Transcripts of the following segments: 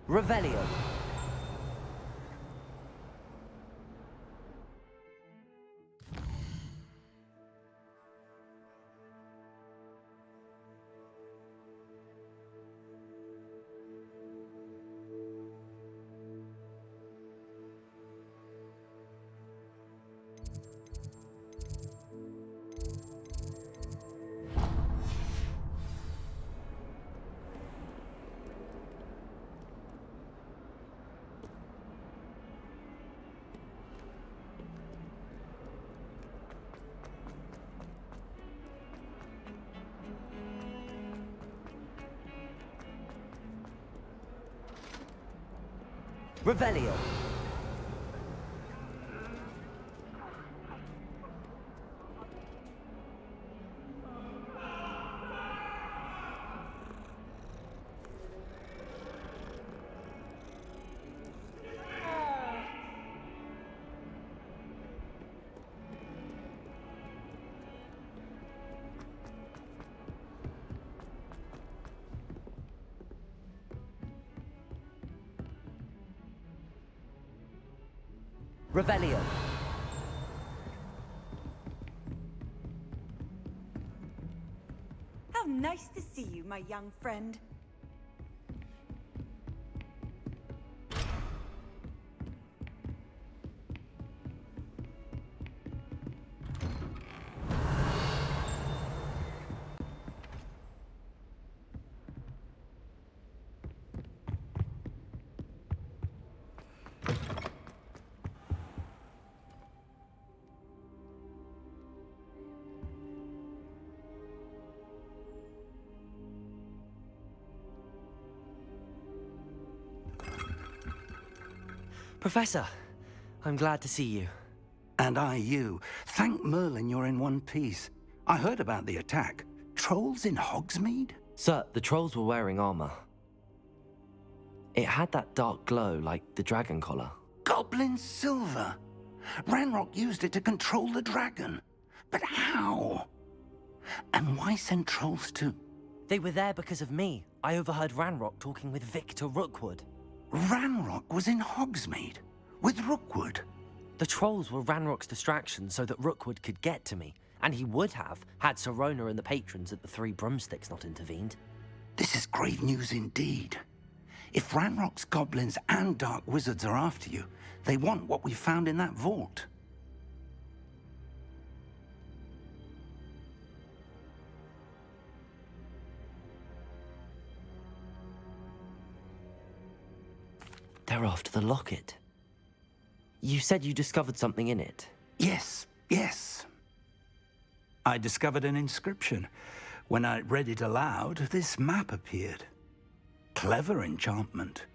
Revelio. Revelio. Revelio. How nice to see you, my young friend. Professor, I'm glad to see you. And I you. Thank Merlin you're in one piece. I heard about the attack. Trolls in Hogsmeade? Sir, the trolls were wearing armor. It had that dark glow like the dragon collar. Goblin silver! Ranrock used it to control the dragon. But how? And why send trolls too? They were there because of me. I overheard Ranrock talking with Victor Rookwood. Ranrock was in Hogsmeade? With Rookwood? The trolls were Ranrock's distraction so that Rookwood could get to me. And he would have, had Sirona and the patrons at the Three Broomsticks not intervened. This is grave news indeed. If Ranrock's goblins and dark wizards are after you, they want what we found in that vault. They're after the locket. You said you discovered something in it. Yes. I discovered an inscription. When I read it aloud, this map appeared. Clever enchantment.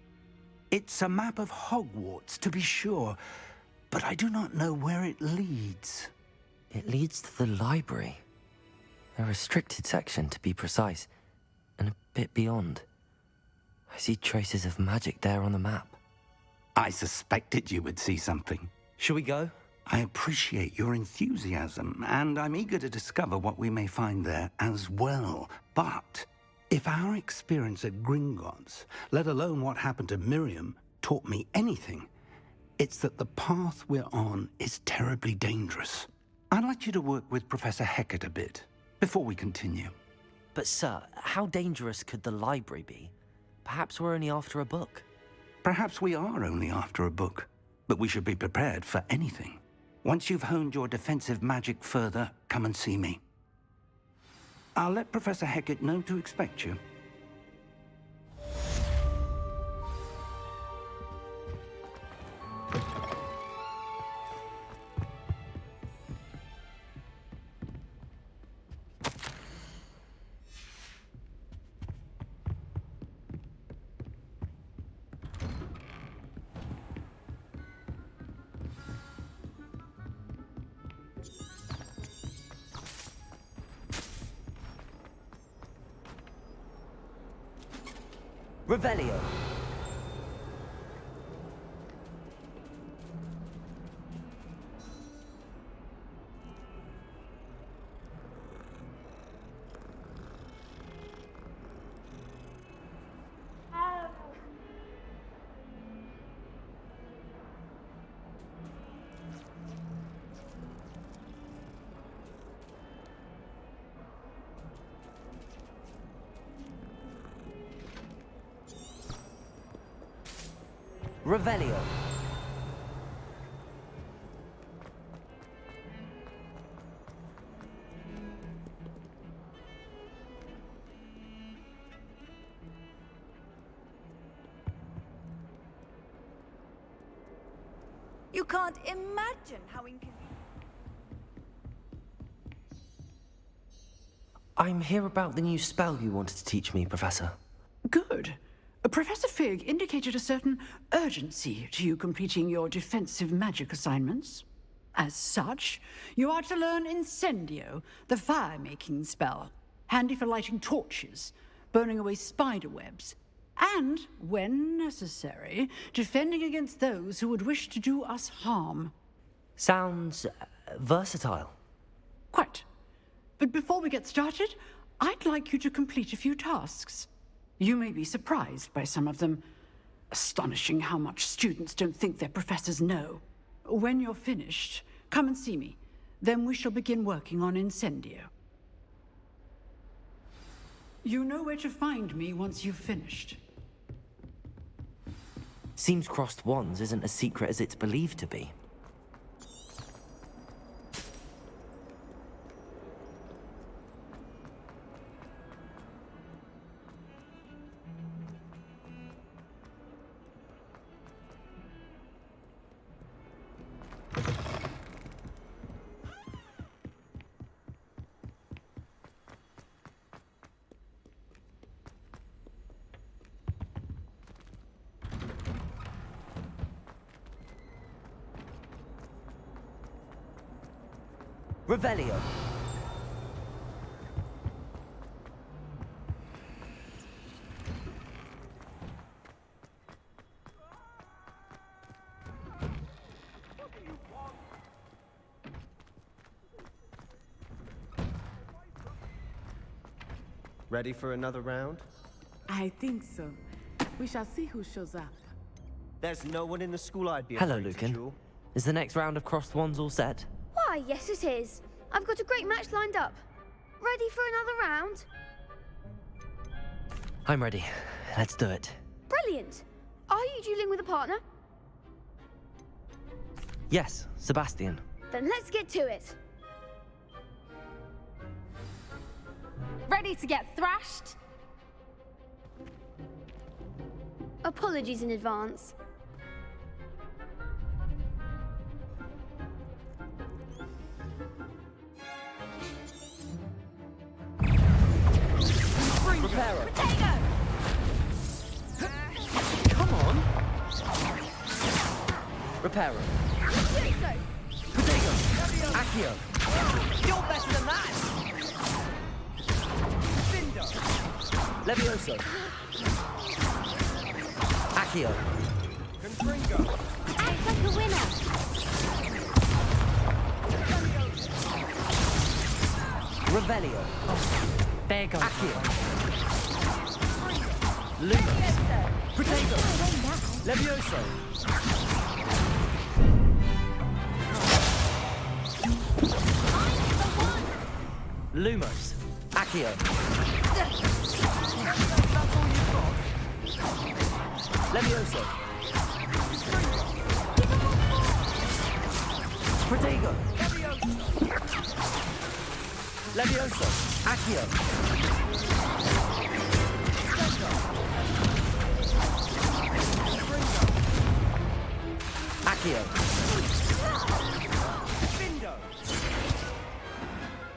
It's a map of Hogwarts, to be sure, but I do not know where it leads. It leads to the library. A restricted section, to be precise, and a bit beyond. I see traces of magic there on the map. I suspected you would see something. Shall we go? I appreciate your enthusiasm, and I'm eager to discover what we may find there as well. But if our experience at Gringotts, let alone what happened to Miriam, taught me anything, it's that the path we're on is terribly dangerous. I'd like you to work with Professor Hecat a bit before we continue. But sir, how dangerous could the library be? Perhaps we're only after a book. Perhaps we are only after a book, but we should be prepared for anything. Once you've honed your defensive magic further, come and see me. I'll let Professor Hecat know to expect you. Revelio. Revelio. You can't imagine how inconvenient. I'm here about the new spell you wanted to teach me, Professor. Good. Professor Fig indicated a certain urgency to you completing your defensive magic assignments. As such, you are to learn Incendio, the fire-making spell, handy for lighting torches, burning away spider webs, and, when necessary, defending against those who would wish to do us harm. Sounds versatile. Quite. But before we get started, I'd like you to complete a few tasks. You may be surprised by some of them. Astonishing how much students don't think their professors know. When you're finished, come and see me. Then we shall begin working on Incendio. You know where to find me once you've finished. Seems crossed wands isn't as secret as it's believed to be. Revelio. Ready for another round? I think so. We shall see who shows up. There's no one in the school I'd be Hello, afraid to Lucan. duel. Is the next round of crossed wands all set? Why, yes it is. I've got a great match lined up. Ready for another round? I'm ready. Let's do it. Brilliant. Are you dueling with a partner? Yes, Sebastian. Then let's get to it. Ready to get thrashed? Apologies in advance. Reparo. Potato! Come on. Reparo. Potato! Potato. Accio. You're better than that! Levioso. Accio. Act like a winner! Revelio. There goes. Accio. Lumos. Potato. Levioso. Lumos. Accio. Levioso. Protego. Levioso. Accio. Accio.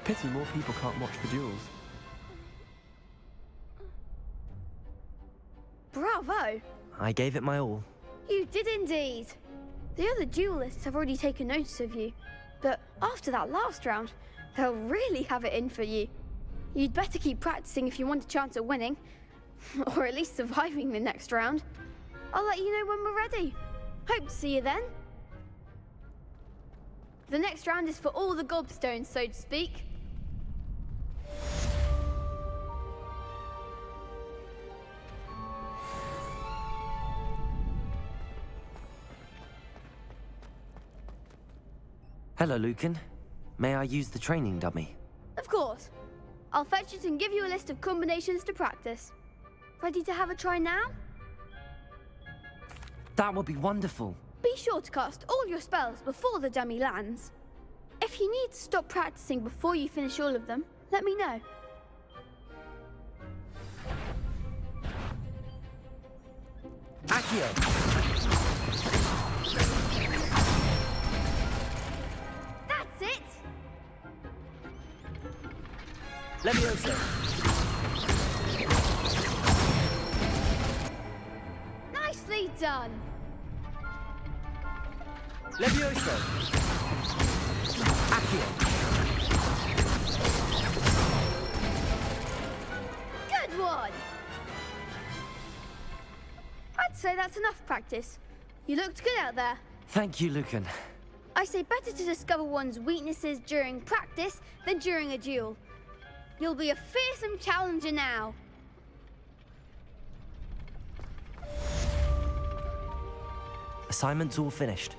Pity more people can't watch the duels. Bravo! I gave it my all. You did indeed. The other duelists have already taken notice of you, but after that last round, they'll really have it in for you. You'd better keep practicing if you want a chance at winning, or at least surviving the next round. I'll let you know when we're ready. Hope to see you then. The next round is for all the gobstones, so to speak. Hello, Lucan. May I use the training dummy? Of course. I'll fetch it and give you a list of combinations to practice. Ready to have a try now? That would be wonderful. Be sure to cast all your spells before the dummy lands. If you need to stop practicing before you finish all of them, let me know. Accio! That's it! Levioso! Nicely done! Levioso! Accio! Good one! I'd say that's enough practice. You looked good out there. Thank you, Lucan. I say better to discover one's weaknesses during practice than during a duel. You'll be a fearsome challenger now. Assignment's all finished.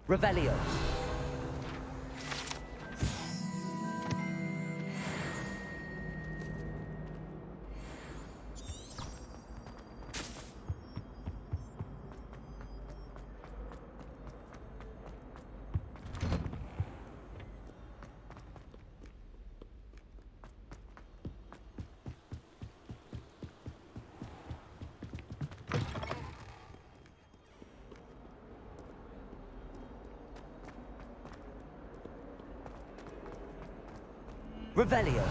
Revelio. Revelio.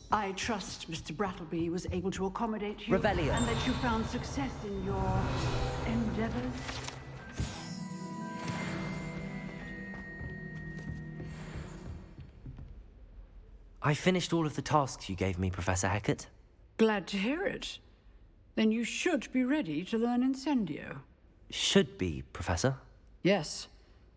I trust Mr. Brattleby was able to accommodate you Revelio. and that you found success in your endeavors. I finished all of the tasks you gave me, Professor Hecat. Glad to hear it. Then you should be ready to learn Incendio. Should be, Professor. Yes.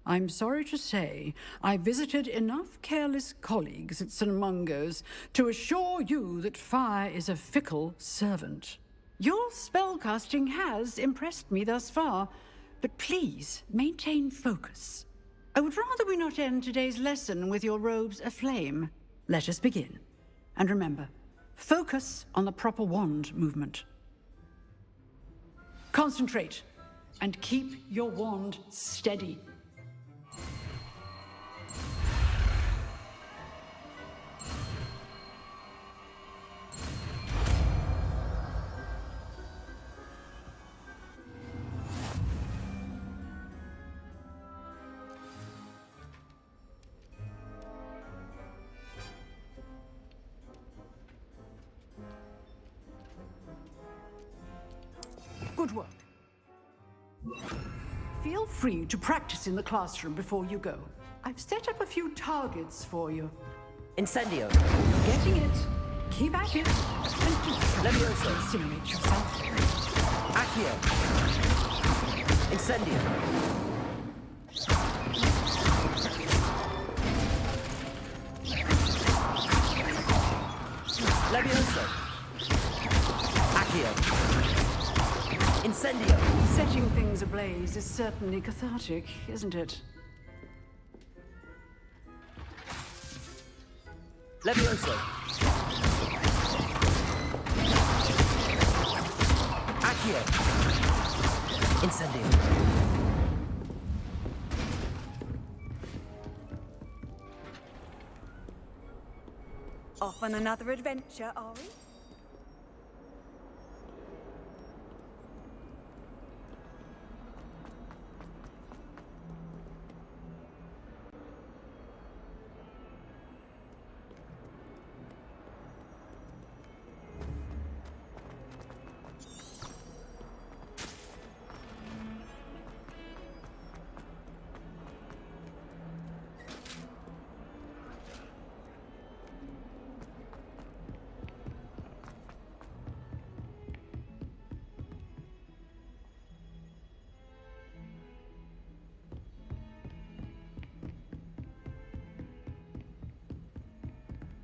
I'm sorry to say, I visited enough careless colleagues at St. Mungo's to assure you that fire is a fickle servant. Your spellcasting has impressed me thus far, but please maintain focus. I would rather we not end today's lesson with your robes aflame. Let us begin. And remember, focus on the proper wand movement. Concentrate and keep your wand steady. Good work. Feel free to practice in the classroom before you go. I've set up a few targets for you. Incendio. Getting it. Keep at it. And do Levioso. incinerate yourself. Accio. Incendio. Levioso. Accio. Incendio. Setting things ablaze is certainly cathartic, isn't it? Levioso. Accio. Incendio. Off on another adventure, are we?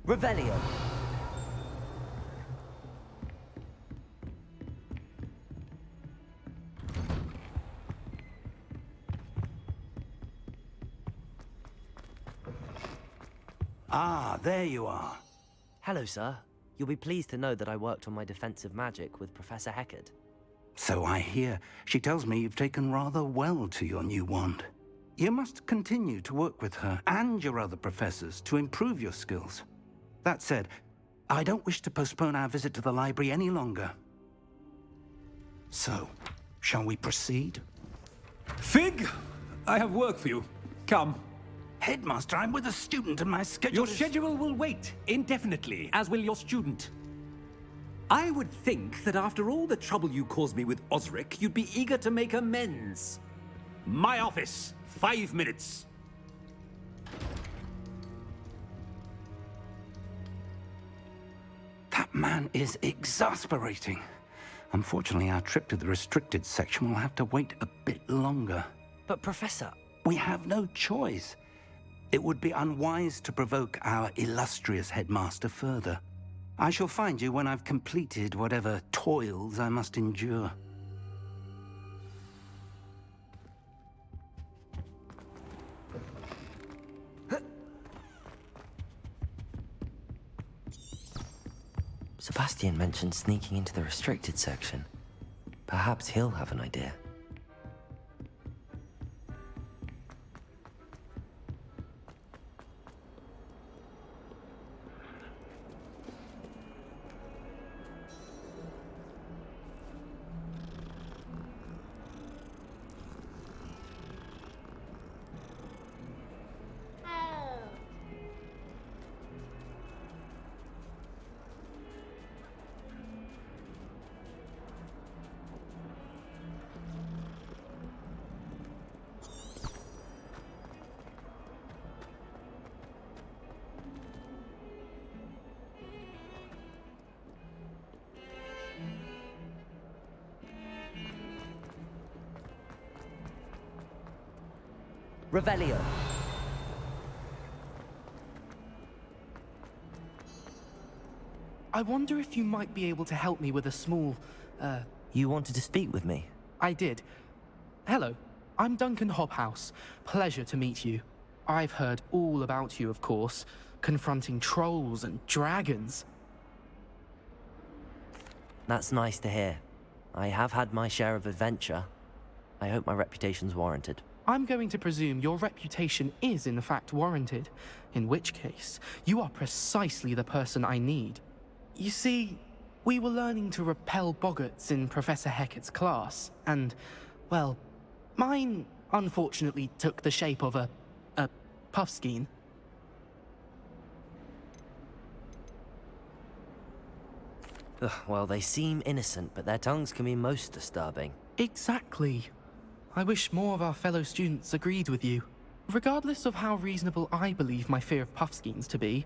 Revelio. Ah, there you are. Hello, sir. You'll be pleased to know that I worked on my defensive magic with Professor Heckard. So I hear. She tells me you've taken rather well to your new wand. You must continue to work with her and your other professors to improve your skills. That said, I don't wish to postpone our visit to the library any longer. So, shall we proceed? Fig, I have work for you. Come. Headmaster, I'm with a student and my schedule Your is... schedule will wait indefinitely, as will your student. I would think that after all the trouble you caused me with Osric, you'd be eager to make amends. My office, 5 minutes. That man is exasperating. Unfortunately, our trip to the restricted section will have to wait a bit longer. But, Professor... We have no choice. It would be unwise to provoke our illustrious headmaster further. I shall find you when I've completed whatever toils I must endure. Sebastian mentioned sneaking into the restricted section. Perhaps he'll have an idea. Revelio. I wonder if you might be able to help me with a small, You wanted to speak with me? I did. Hello, I'm Duncan Hobhouse. Pleasure to meet you. I've heard all about you, of course, confronting trolls and dragons. That's nice to hear. I have had my share of adventure. I hope my reputation's warranted. I'm going to presume your reputation is in fact warranted, in which case, you are precisely the person I need. You see, we were learning to repel boggarts in Professor Heckard's class, and, well, mine unfortunately took the shape of a puffskein. Ugh, well, they seem innocent, but their tongues can be most disturbing. Exactly. I wish more of our fellow students agreed with you. Regardless of how reasonable I believe my fear of puffskeins to be,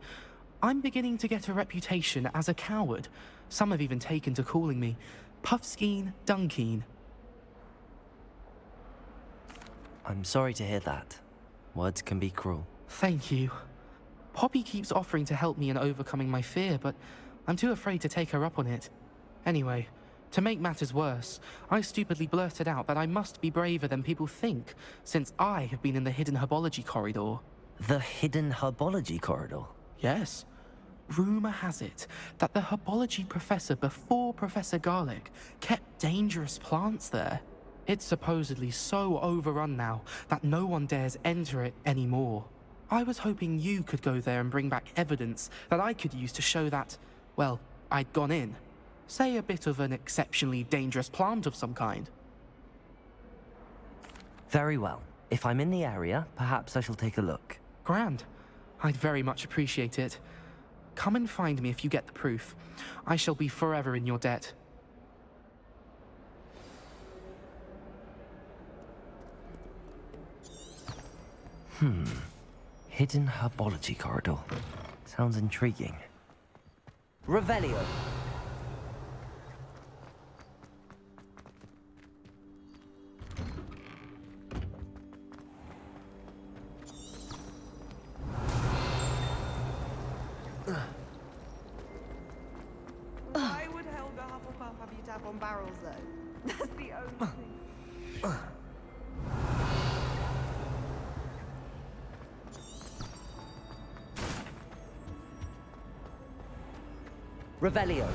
I'm beginning to get a reputation as a coward. Some have even taken to calling me Puffskeen Dunkeen. I'm sorry to hear that. Words can be cruel. Thank you. Poppy keeps offering to help me in overcoming my fear, but I'm too afraid to take her up on it. Anyway, To make matters worse, I stupidly blurted out that I must be braver than people think, since I have been in the hidden herbology corridor. The hidden herbology corridor? Yes. Rumour has it that the herbology professor before Professor Garlic kept dangerous plants there. It's supposedly so overrun now that no one dares enter it anymore. I was hoping you could go there and bring back evidence that I could use to show that, well, I'd gone in. Say a bit of an exceptionally dangerous plant of some kind. Very well. If I'm in the area, perhaps I shall take a look. Grand. I'd very much appreciate it. Come and find me if you get the proof. I shall be forever in your debt. Hidden herbology corridor. Sounds intriguing. Revelio. Why would Helga Hufflepuff have you tap on barrels, though? That's the only thing. Revelio.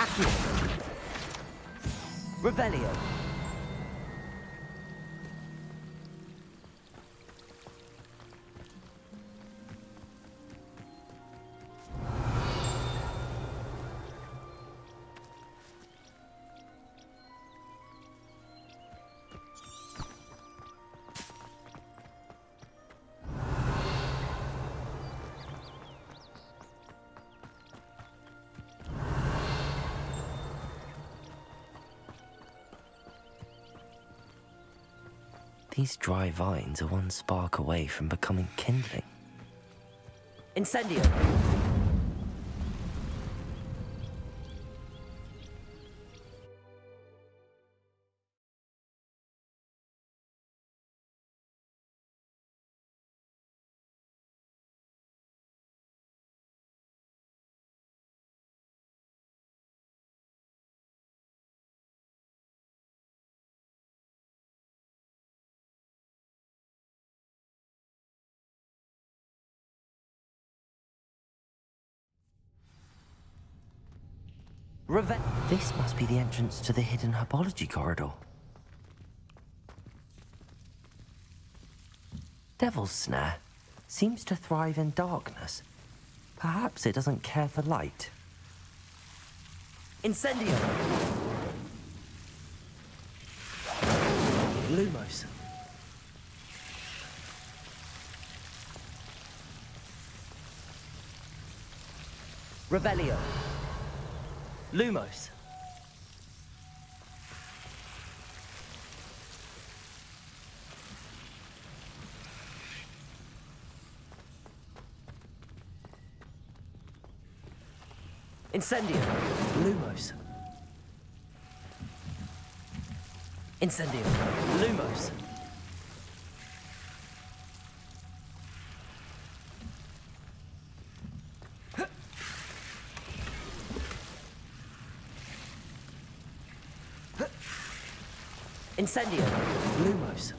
Accio. Revelio. These dry vines are one spark away from becoming kindling. Incendio. This must be the entrance to the hidden herbology corridor. Devil's Snare seems to thrive in darkness. Perhaps it doesn't care for light. Incendio. Lumos. Revelio. Lumos. Incendio. Lumos. Incendio. Lumos. Incendio. Lumos.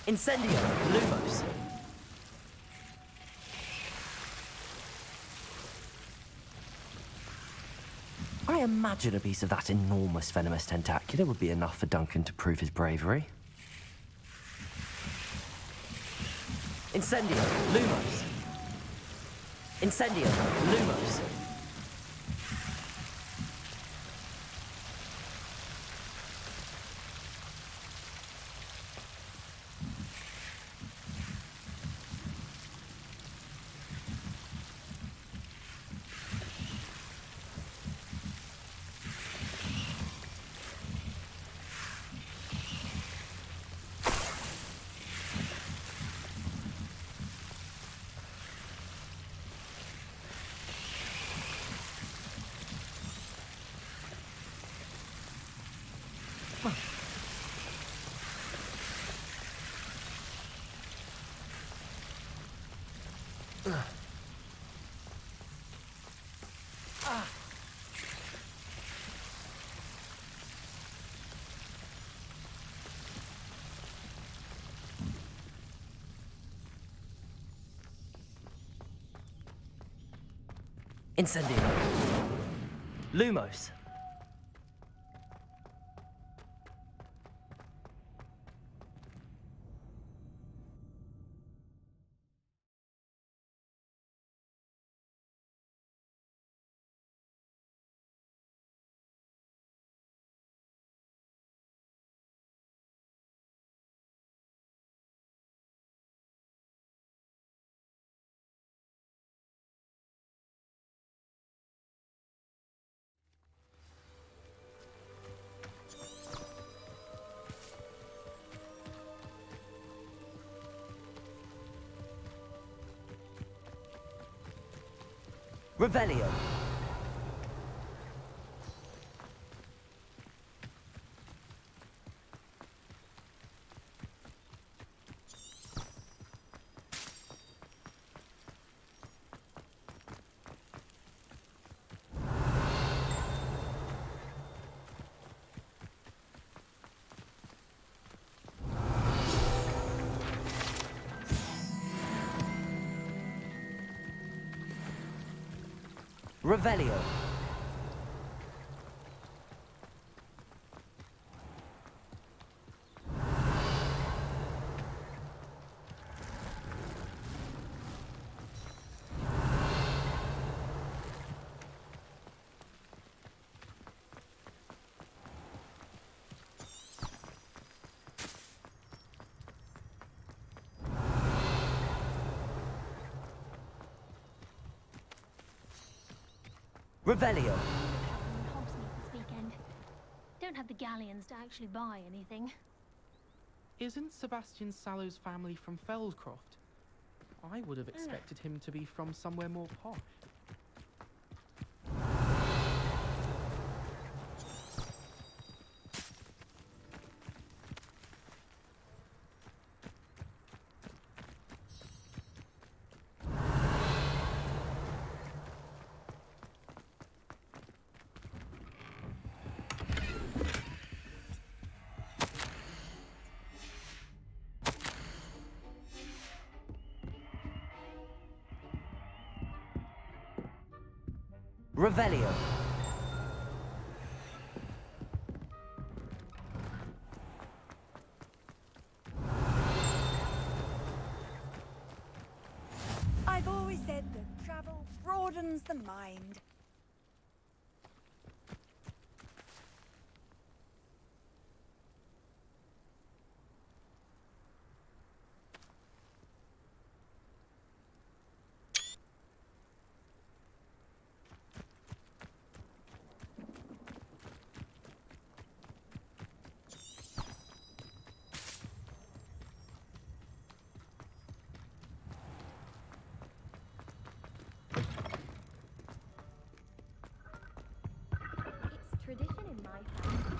Incendio. Lumos. I imagine a piece of that enormous venomous tentacular would be enough for Duncan to prove his bravery. Incendio, Lumos! Incendio, Lumos! Incendio. Lumos. Revelio. Revelio. Revelio. Hogsmeade this weekend. Don't have the galleons to actually buy anything. Isn't Sebastian Sallow's family from Feldcroft? I would have expected him to be from somewhere more posh. Revelio. I've always said that travel broadens the mind. It's tradition in my family.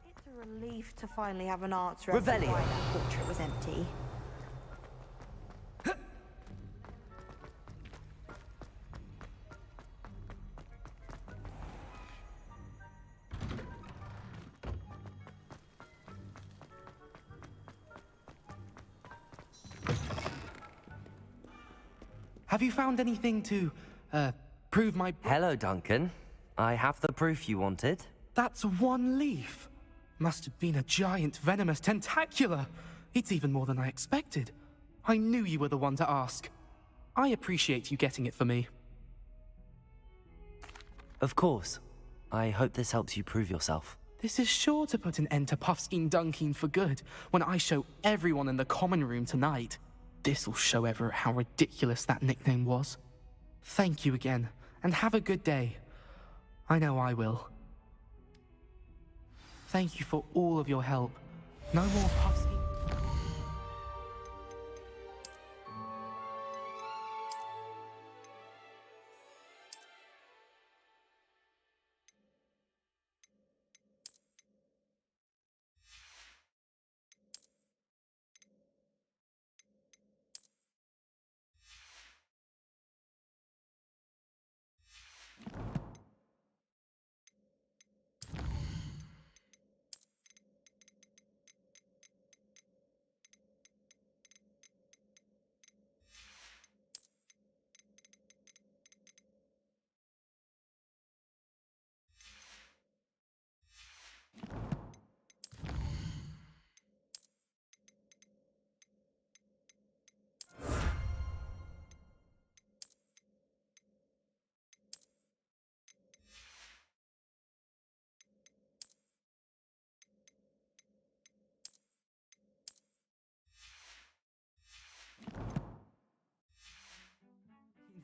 It's a relief to finally have an answer as to Revelio. why that portrait was empty. Have you found anything to, prove my... Hello, Duncan. I have the proof you wanted. That's one leaf. Must have been a giant venomous tentacula. It's even more than I expected. I knew you were the one to ask. I appreciate you getting it for me. Of course. I hope this helps you prove yourself. This is sure to put an end to Puffskein Dunkeen for good when I show everyone in the common room tonight. This'll show Everett how ridiculous that nickname was. Thank you again, and have a good day. I know I will. Thank you for all of your help. No more Puffskein...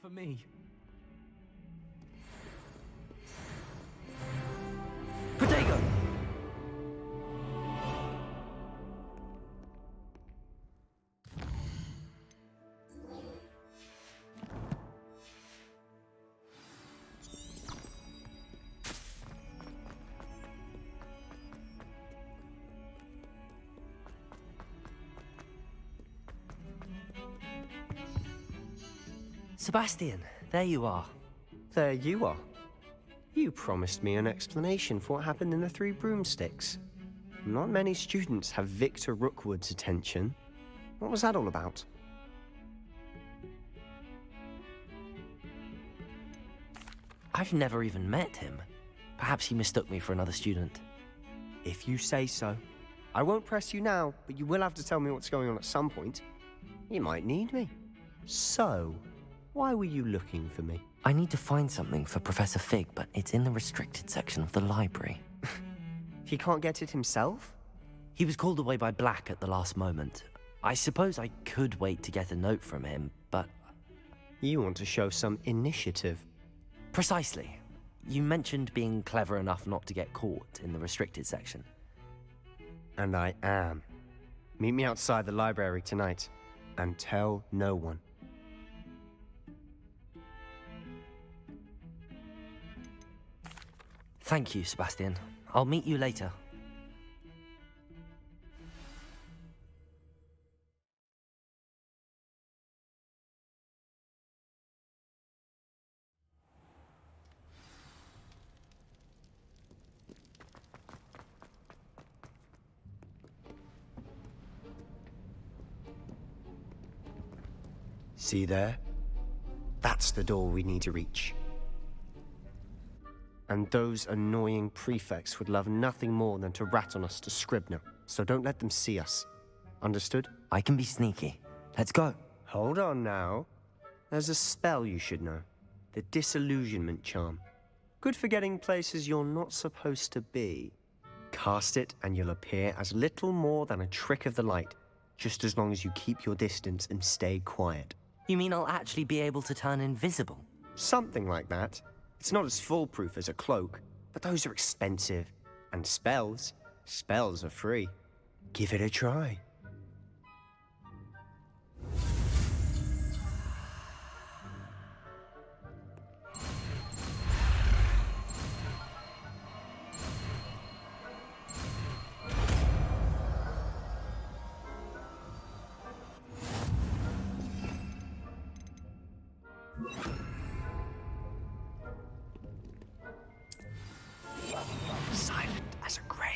for me. Protego! Sebastian, there you are. There you are. You promised me an explanation for what happened in the Three Broomsticks. Not many students have Victor Rookwood's attention. What was that all about? I've never even met him. Perhaps he mistook me for another student. If you say so. I won't press you now, but you will have to tell me what's going on at some point. You might need me. So, why were you looking for me? I need to find something for Professor Fig, but it's in the restricted section of the library. He can't get it himself? He was called away by Black at the last moment. I suppose I could wait to get a note from him, but... You want to show some initiative. Precisely. You mentioned being clever enough not to get caught in the restricted section. And I am. Meet me outside the library tonight, and tell no one. Thank you, Sebastian. I'll meet you later. See there? That's the door we need to reach. And those annoying prefects would love nothing more than to rat on us to Scribner, so don't let them see us. Understood? I can be sneaky. Let's go. Hold on now. There's a spell you should know. The Disillusionment Charm. Good for getting places you're not supposed to be. Cast it and you'll appear as little more than a trick of the light, just as long as you keep your distance and stay quiet. You mean I'll actually be able to turn invisible? Something like that. It's not as foolproof as a cloak, but those are expensive. And spells are free. Give it a try. Silent as a grave.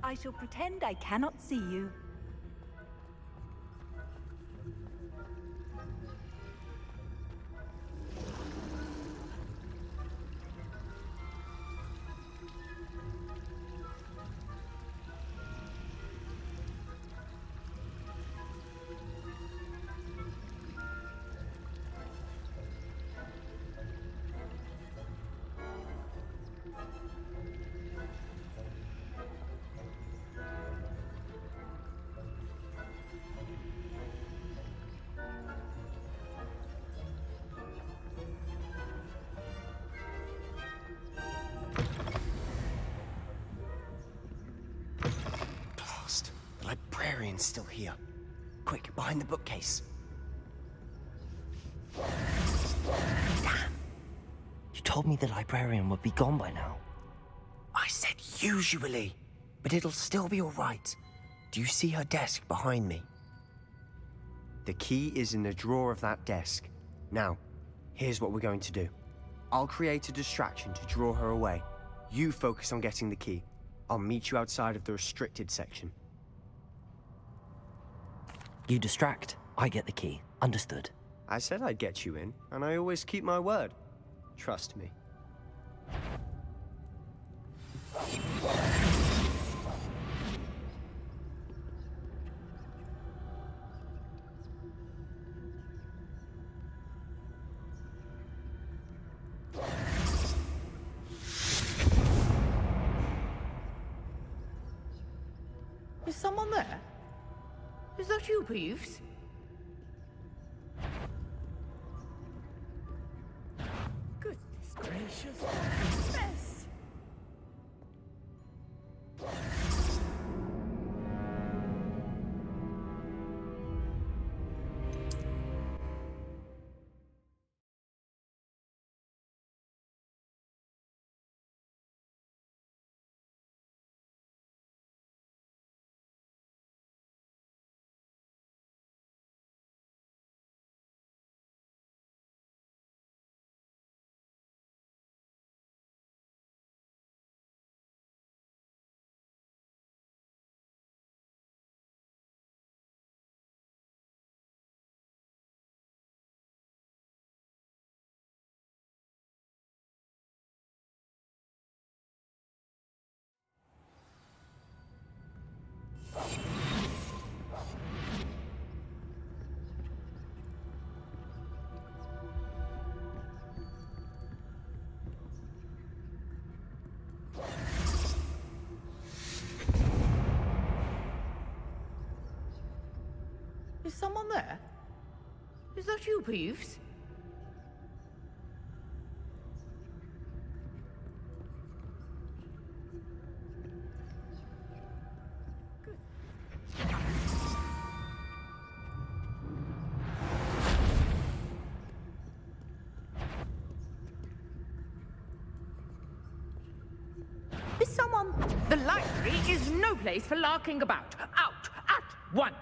I shall pretend I cannot see you. Blast. The librarian's still here. Quick, behind the bookcase. Damn. You told me the librarian would be gone by now. I said usually, but it'll still be all right. Do you see her desk behind me? The key is in the drawer of that desk. Now, here's what we're going to do. I'll create a distraction to draw her away. You focus on getting the key. I'll meet you outside of the restricted section. You distract, I get the key. Understood. I said I'd get you in, and I always keep my word. Trust me. Is someone there? Is that you, Peeves? Goodness gracious, what a mess! Is someone there? Is that you, Peeves? Is someone... The library is no place for larking about. Out at once!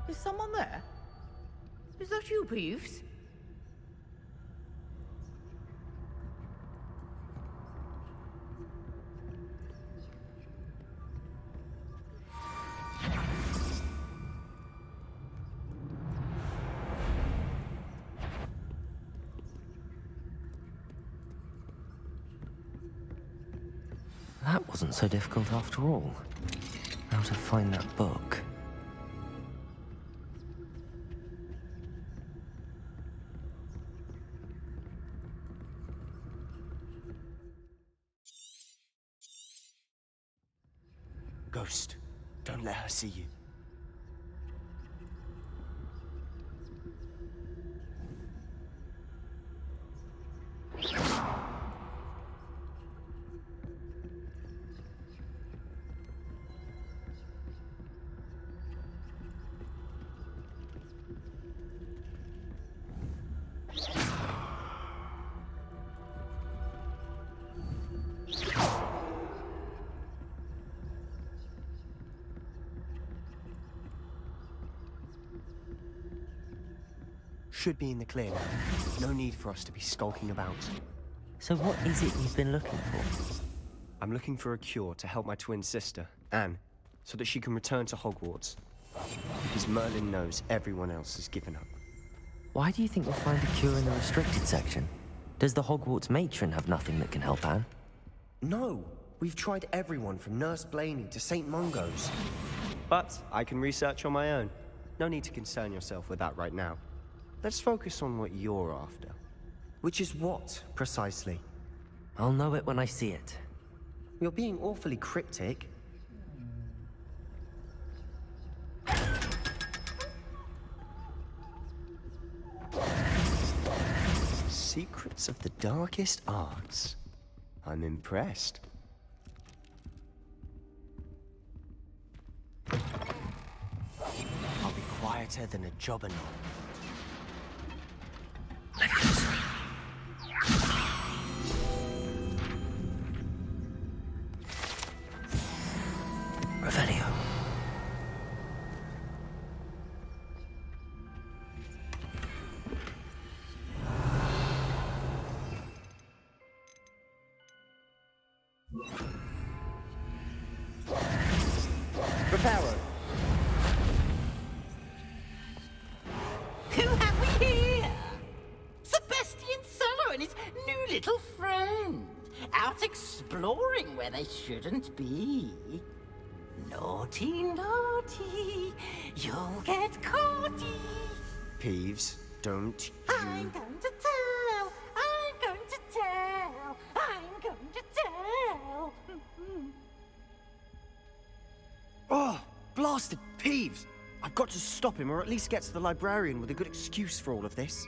Is someone there? Is that you, Peeves? That wasn't so difficult after all. How to find that book. Ghost, don't let her see you. Should be in the clear now. No need for us to be skulking about. So what is it you've been looking for? I'm looking for a cure to help my twin sister, Anne, so that she can return to Hogwarts. Because Merlin knows everyone else has given up. Why do you think you'll find a cure in the restricted section? Does the Hogwarts matron have nothing that can help Anne? No! We've tried everyone from Nurse Blaney to St. Mungo's. But I can research on my own. No need to concern yourself with that right now. Let's focus on what you're after. Which is what, precisely? I'll know it when I see it. You're being awfully cryptic. Secrets of the darkest arts. I'm impressed. I'll be quieter than a jobberknoll. Revelio. Reparo. Who have we here? Sebastian Solo and his new little friend. Out exploring where they shouldn't be. Naughty, naughty, you'll get caughty. Peeves, don't I'm going to tell, I'm going to tell, I'm going to tell. Oh, blasted Peeves! I've got to stop him, or at least get to the librarian with a good excuse for all of this.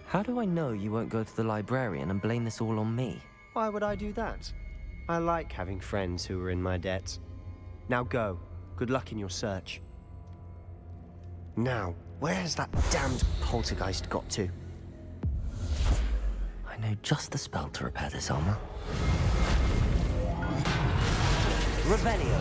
How do I know you won't go to the librarian and blame this all on me? Why would I do that? I like having friends who are in my debt. Now go. Good luck in your search. Now, where's that damned poltergeist got to? I know just the spell to repair this armor. Revelio.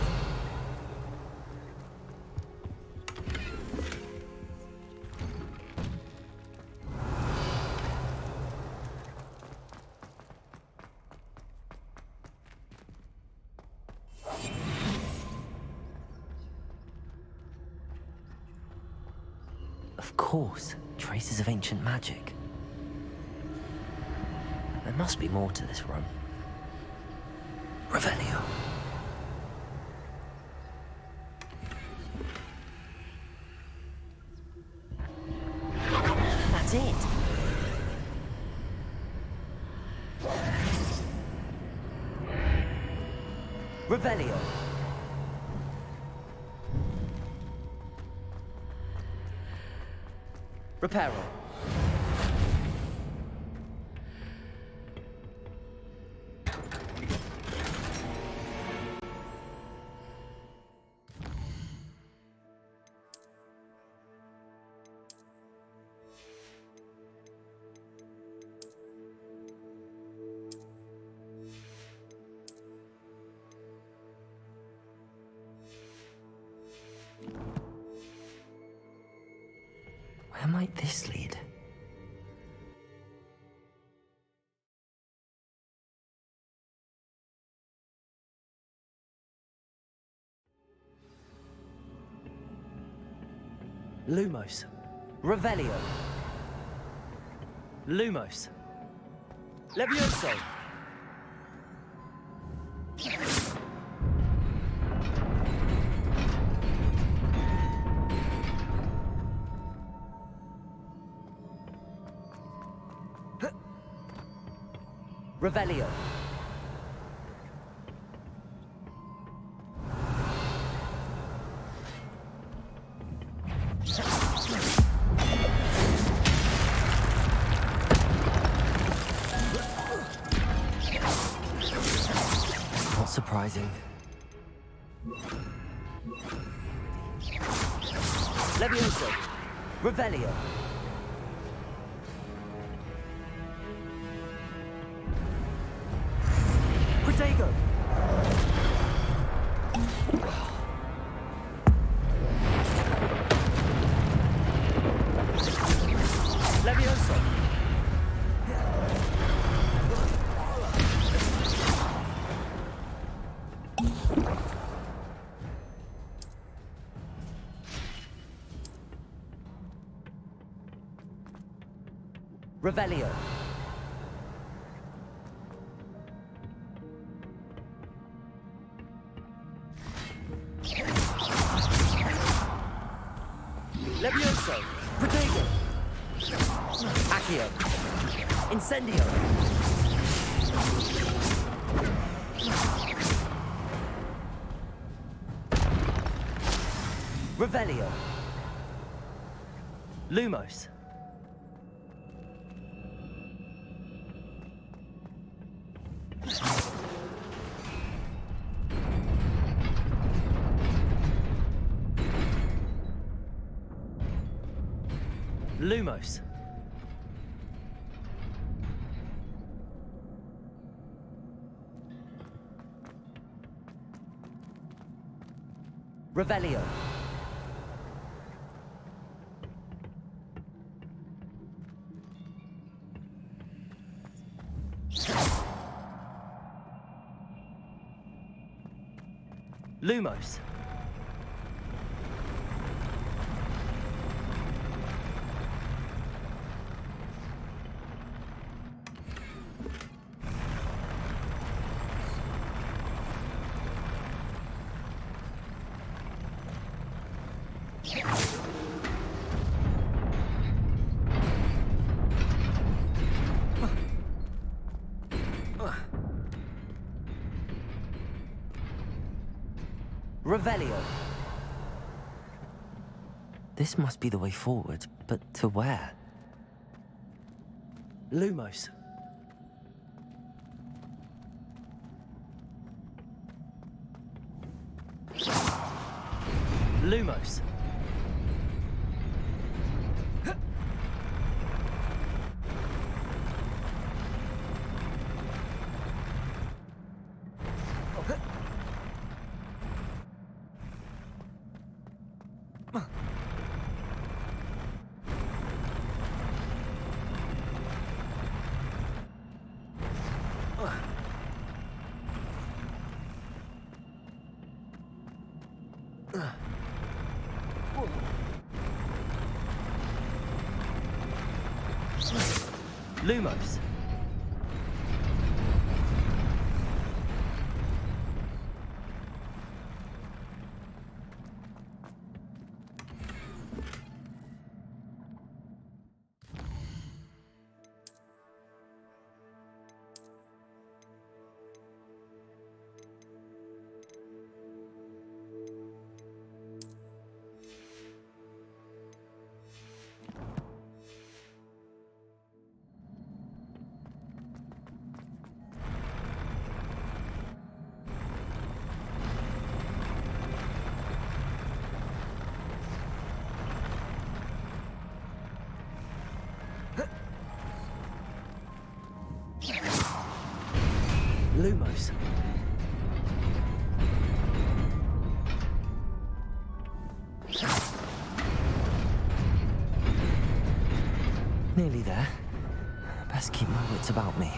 Of course, traces of ancient magic. There must be more to this room. Revelio. That's it. Revelio. Reparo. Where might this lead? Lumos. Revelio. Lumos. Levioso. Revelio. surprising. Levioso! Revelio! Protego! Levioso! Revelio. Levioso. Protego. Accio. Incendio. Revelio. Lumos. Lumos. Revelio. Lumos. Revelio. This must be the way forward, but to where? Lumos. Lumos. Lumos. Lumos. Nearly there. Best keep my wits about me.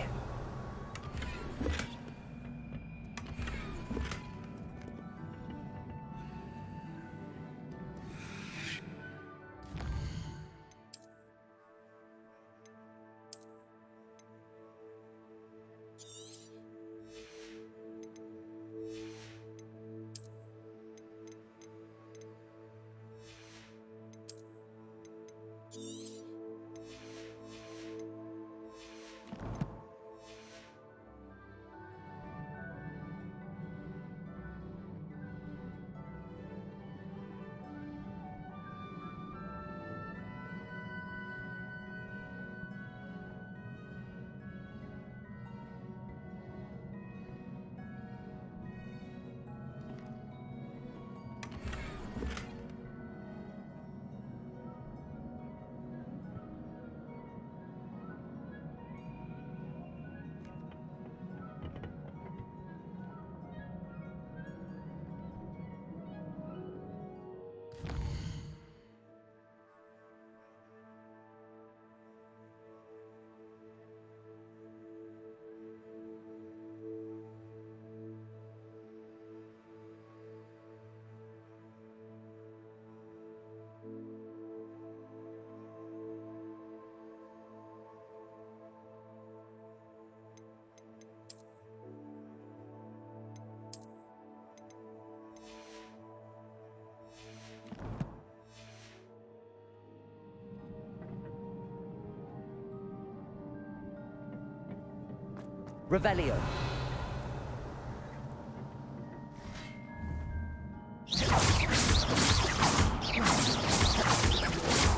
Revelio.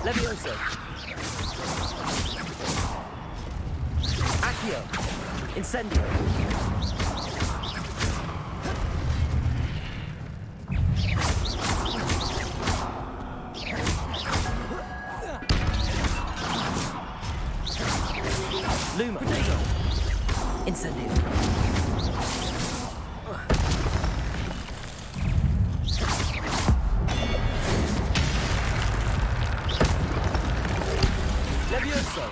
Levioso. Accio. Incendio. Luma. Protego. Incendio. Levioso.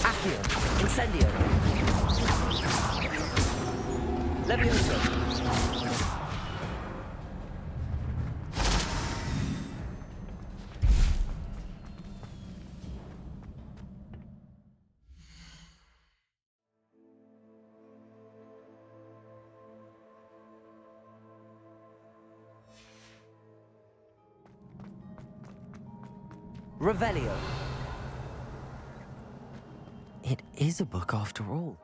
Accio. Incendio. Levioso. Revelio. It is a book after all.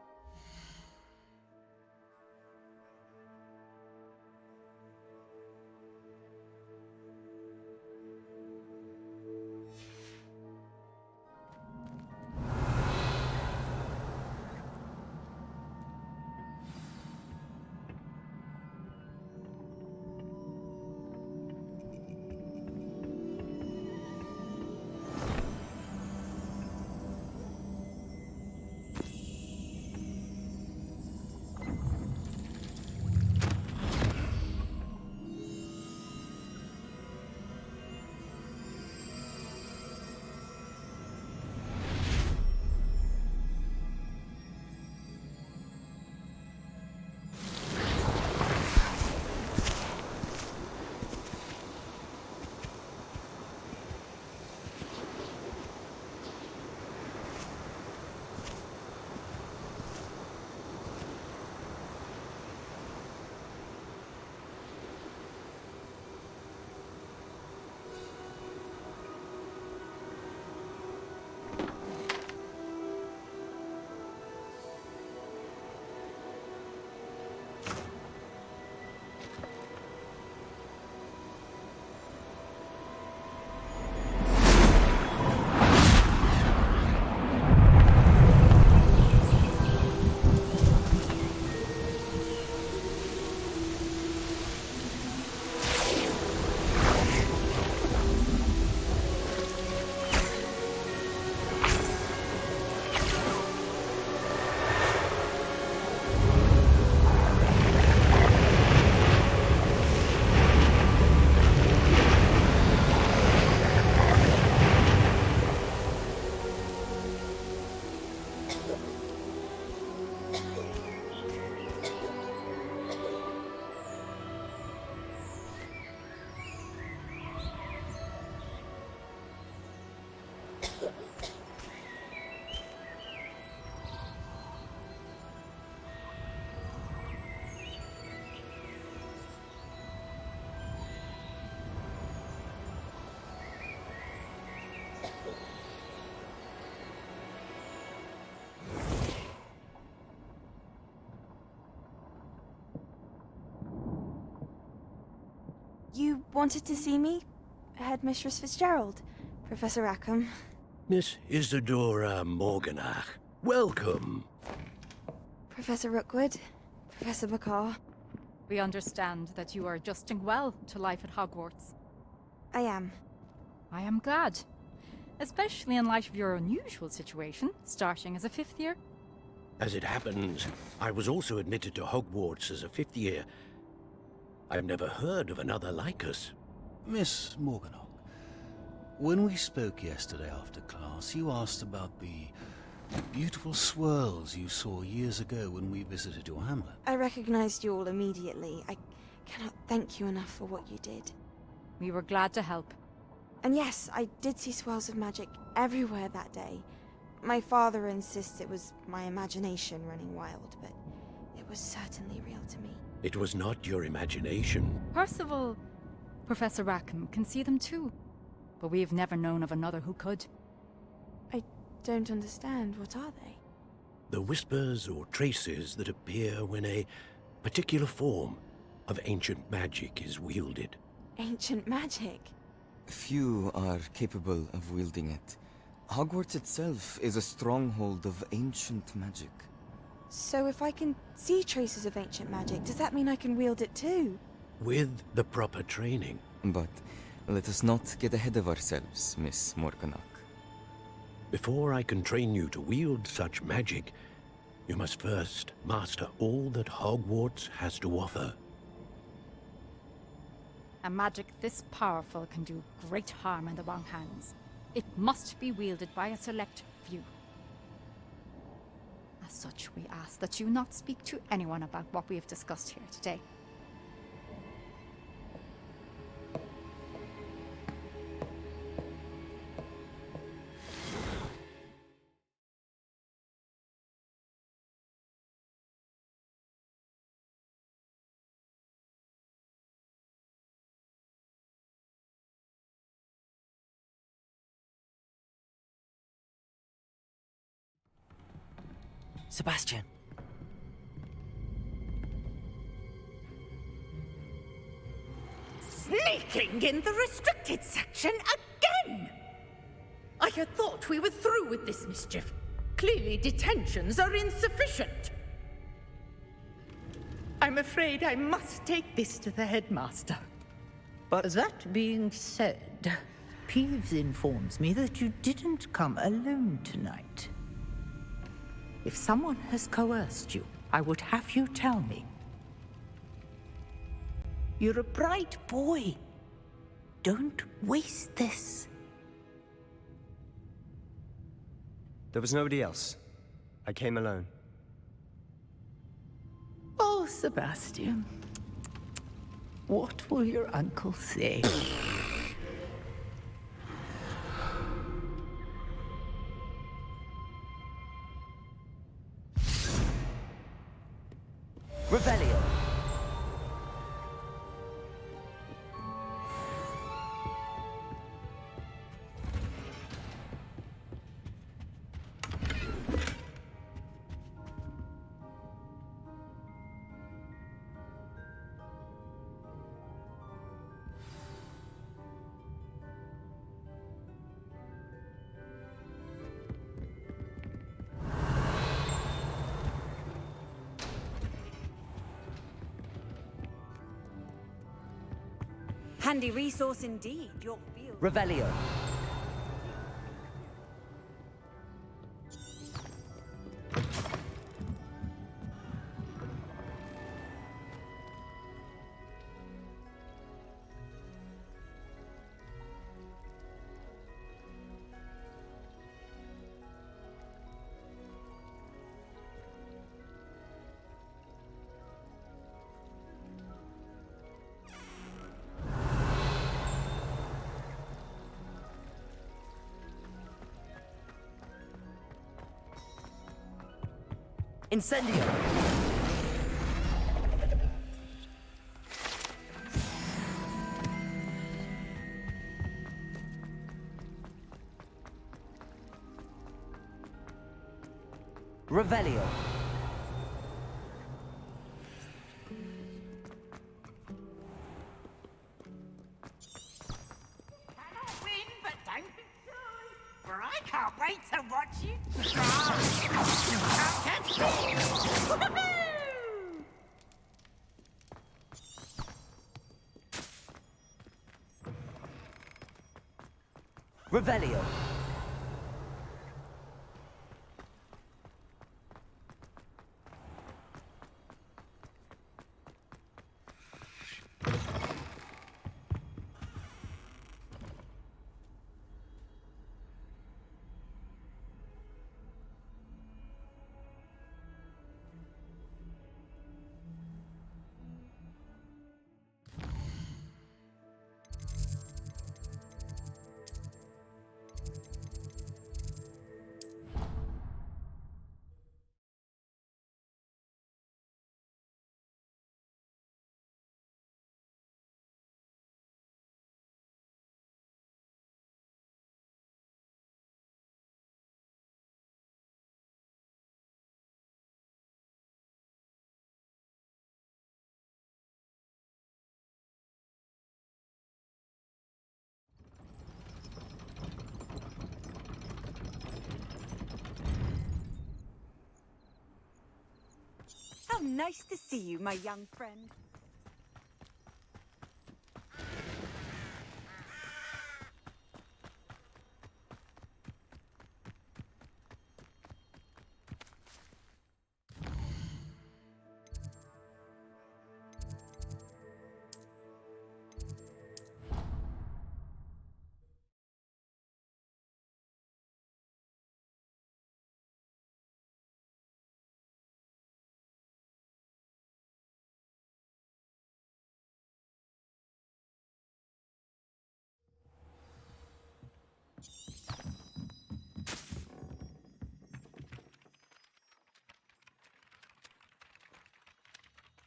You wanted to see me? Headmistress Fitzgerald, Professor Rackham. Miss Isadora Morganach, welcome. Professor Rookwood, Professor McCaw. We understand that you are adjusting well to life at Hogwarts. I am. I am glad. Especially in light of your unusual situation, starting as a 5th year. As it happens, I was also admitted to Hogwarts as a 5th year. I've never heard of another like us. Miss Morganach, when we spoke yesterday after class, you asked about the beautiful swirls you saw years ago when we visited your hamlet. I recognized you all immediately. I cannot thank you enough for what you did. We were glad to help. And yes, I did see swirls of magic everywhere that day. My father insists it was my imagination running wild, but it was certainly real to me. It was not your imagination. Percival, Professor Rackham can see them too. But we have never known of another who could. I don't understand. What are they? The whispers or traces that appear when a particular form of ancient magic is wielded. Ancient magic? Few are capable of wielding it. Hogwarts itself is a stronghold of ancient magic. So if I can see traces of ancient magic, does that mean I can wield it too? With the proper training. But let us not get ahead of ourselves, Miss Morganach. Before I can train you to wield such magic, you must first master all that Hogwarts has to offer. A magic this powerful can do great harm in the wrong hands. It must be wielded by a select few. As such, we ask that you not speak to anyone about what we have discussed here today. Sebastian. Sneaking in the restricted section again! I had thought we were through with this mischief. Clearly detentions are insufficient. I'm afraid I must take this to the headmaster. But that being said, Peeves informs me that you didn't come alone tonight. If someone has coerced you, I would have you tell me. You're a bright boy. Don't waste this. There was nobody else. I came alone. Oh, Sebastian. What will your uncle say? Revelio. Handy resource indeed, your field. Revelio. Incendio. Revelio. Cannot win, but don't be sorry, for I can't wait to watch you try. You can't catch me. Woohoo! Revelio. How nice to see you, my young friend.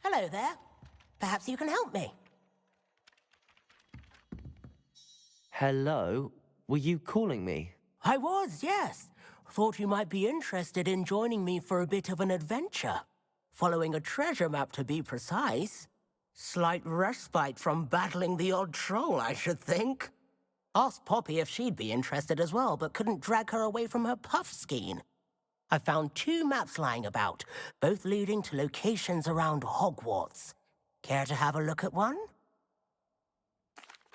Hello there. Perhaps you can help me. Hello? Were you calling me? I was, yes. Thought you might be interested in joining me for a bit of an adventure. Following a treasure map, to be precise. Slight respite from battling the odd troll, I should think. Asked Poppy if she'd be interested as well, but couldn't drag her away from her puff skein. I found 2 maps lying about, both leading to locations around Hogwarts. Care to have a look at one?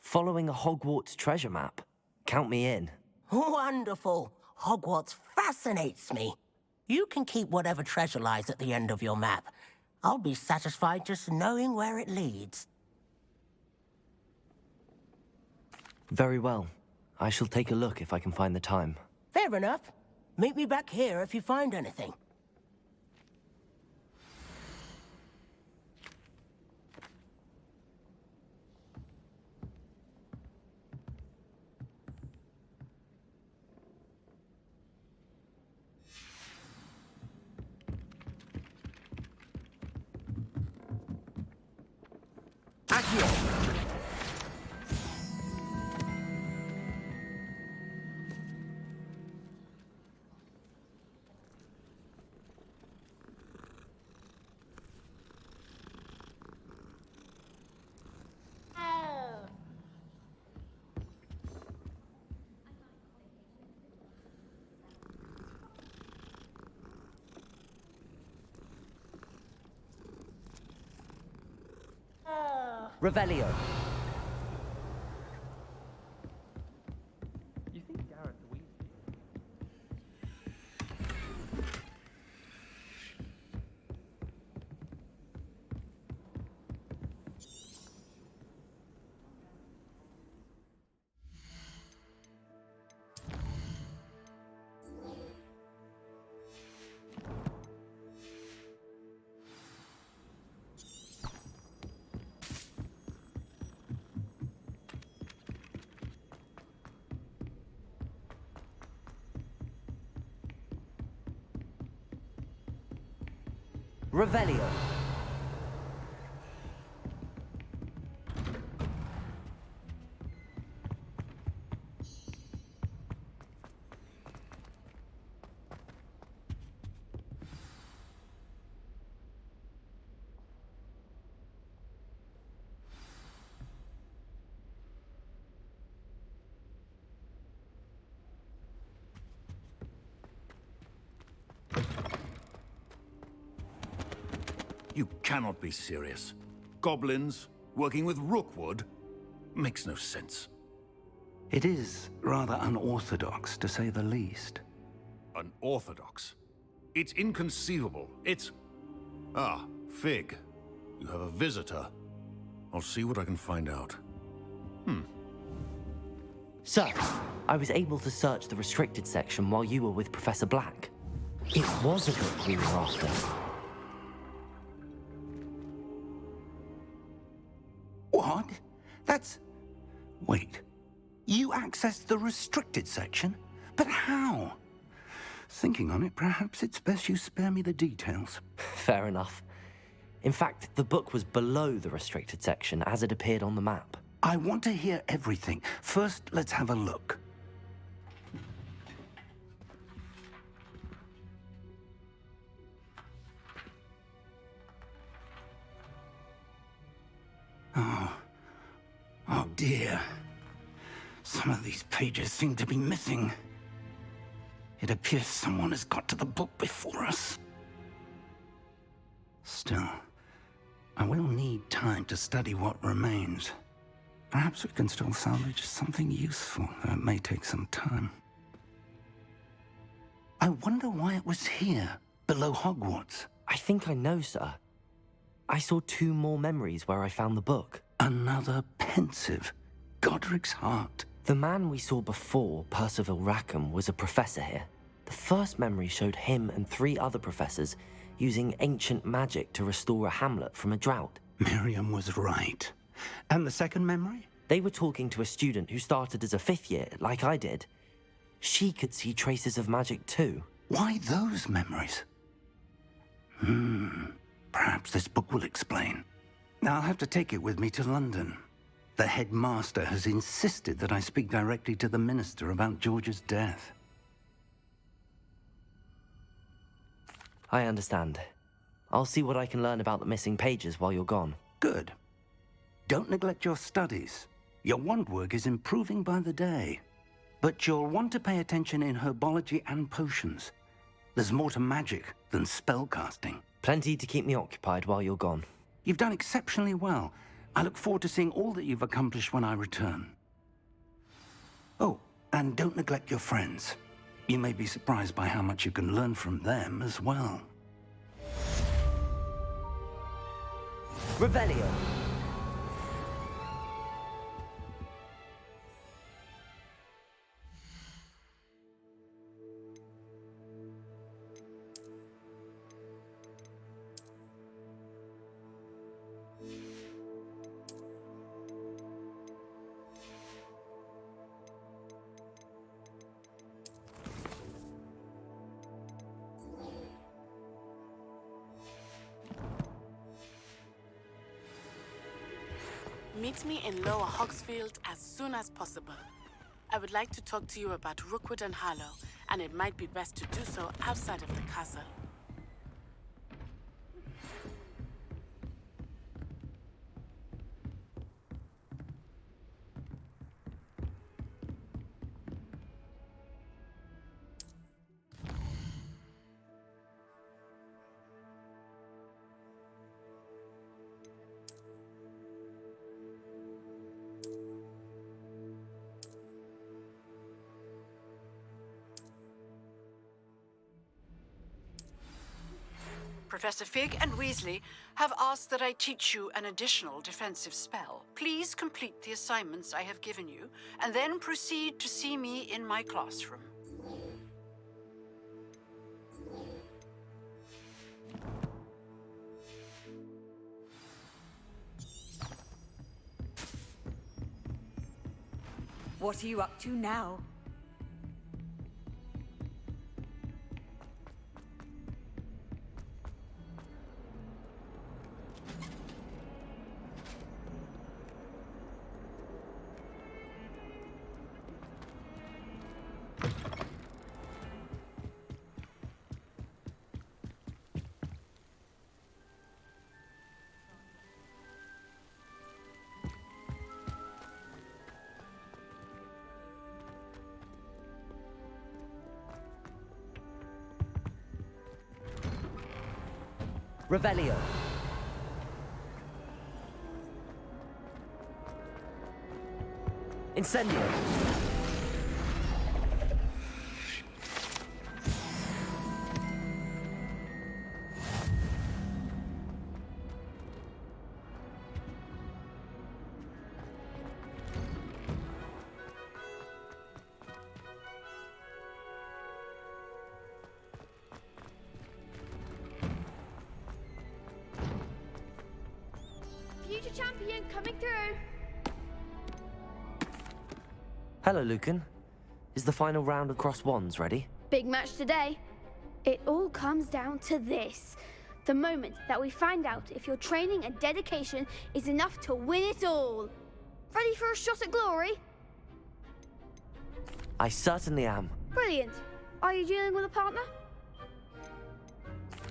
Following a Hogwarts treasure map? Count me in. Wonderful. Hogwarts fascinates me. You can keep whatever treasure lies at the end of your map. I'll be satisfied just knowing where it leads. Very well. I shall take a look if I can find the time. Fair enough. Meet me back here if you find anything. Revelio. Revelio. You cannot be serious. Goblins working with Rookwood? Makes no sense. It is rather unorthodox, to say the least. Unorthodox? It's inconceivable. It's... Ah, Fig. You have a visitor. I'll see what I can find out. Sir, I was able to search the restricted section while you were with Professor Black. It was a book we were after. What? That's... Wait. You accessed the restricted section? But how? Thinking on it, perhaps it's best you spare me the details. Fair enough. In fact, the book was below the restricted section as it appeared on the map. I want to hear everything. First, let's have a look. Oh dear. Some of these pages seem to be missing. It appears someone has got to the book before us. Still, I will need time to study what remains. Perhaps we can still salvage something useful, though it may take some time. I wonder why it was here, below Hogwarts. I think I know, sir. I saw 2 more memories where I found the book. Another pensive. Godric's heart. The man we saw before, Percival Rackham, was a professor here. The first memory showed him and 3 other professors using ancient magic to restore a hamlet from a drought. Miriam was right. And the second memory? They were talking to a student who started as a 5th year, like I did. She could see traces of magic too. Why those memories? Perhaps this book will explain. Now I'll have to take it with me to London. The headmaster has insisted that I speak directly to the minister about George's death. I understand. I'll see what I can learn about the missing pages while you're gone. Good. Don't neglect your studies. Your wand work is improving by the day. But you'll want to pay attention in herbology and potions. There's more to magic than spellcasting. Plenty to keep me occupied while you're gone. You've done exceptionally well. I look forward to seeing all that you've accomplished when I return. Oh, and don't neglect your friends. You may be surprised by how much you can learn from them as well. Revelio. Meet me in Lower Hogsfield as soon as possible. I would like to talk to you about Rookwood and Harlow, and it might be best to do so outside of the castle. Professor Fig and Weasley have asked that I teach you an additional defensive spell. Please complete the assignments I have given you, and then proceed to see me in my classroom. What are you up to now? Revelio. Incendio. Future champion coming through. Hello, Lucan. Is the final round of Cross Wands ready? Big match today. It all comes down to this. The moment that we find out if your training and dedication is enough to win it all. Ready for a shot at glory? I certainly am. Brilliant. Are you dealing with a partner?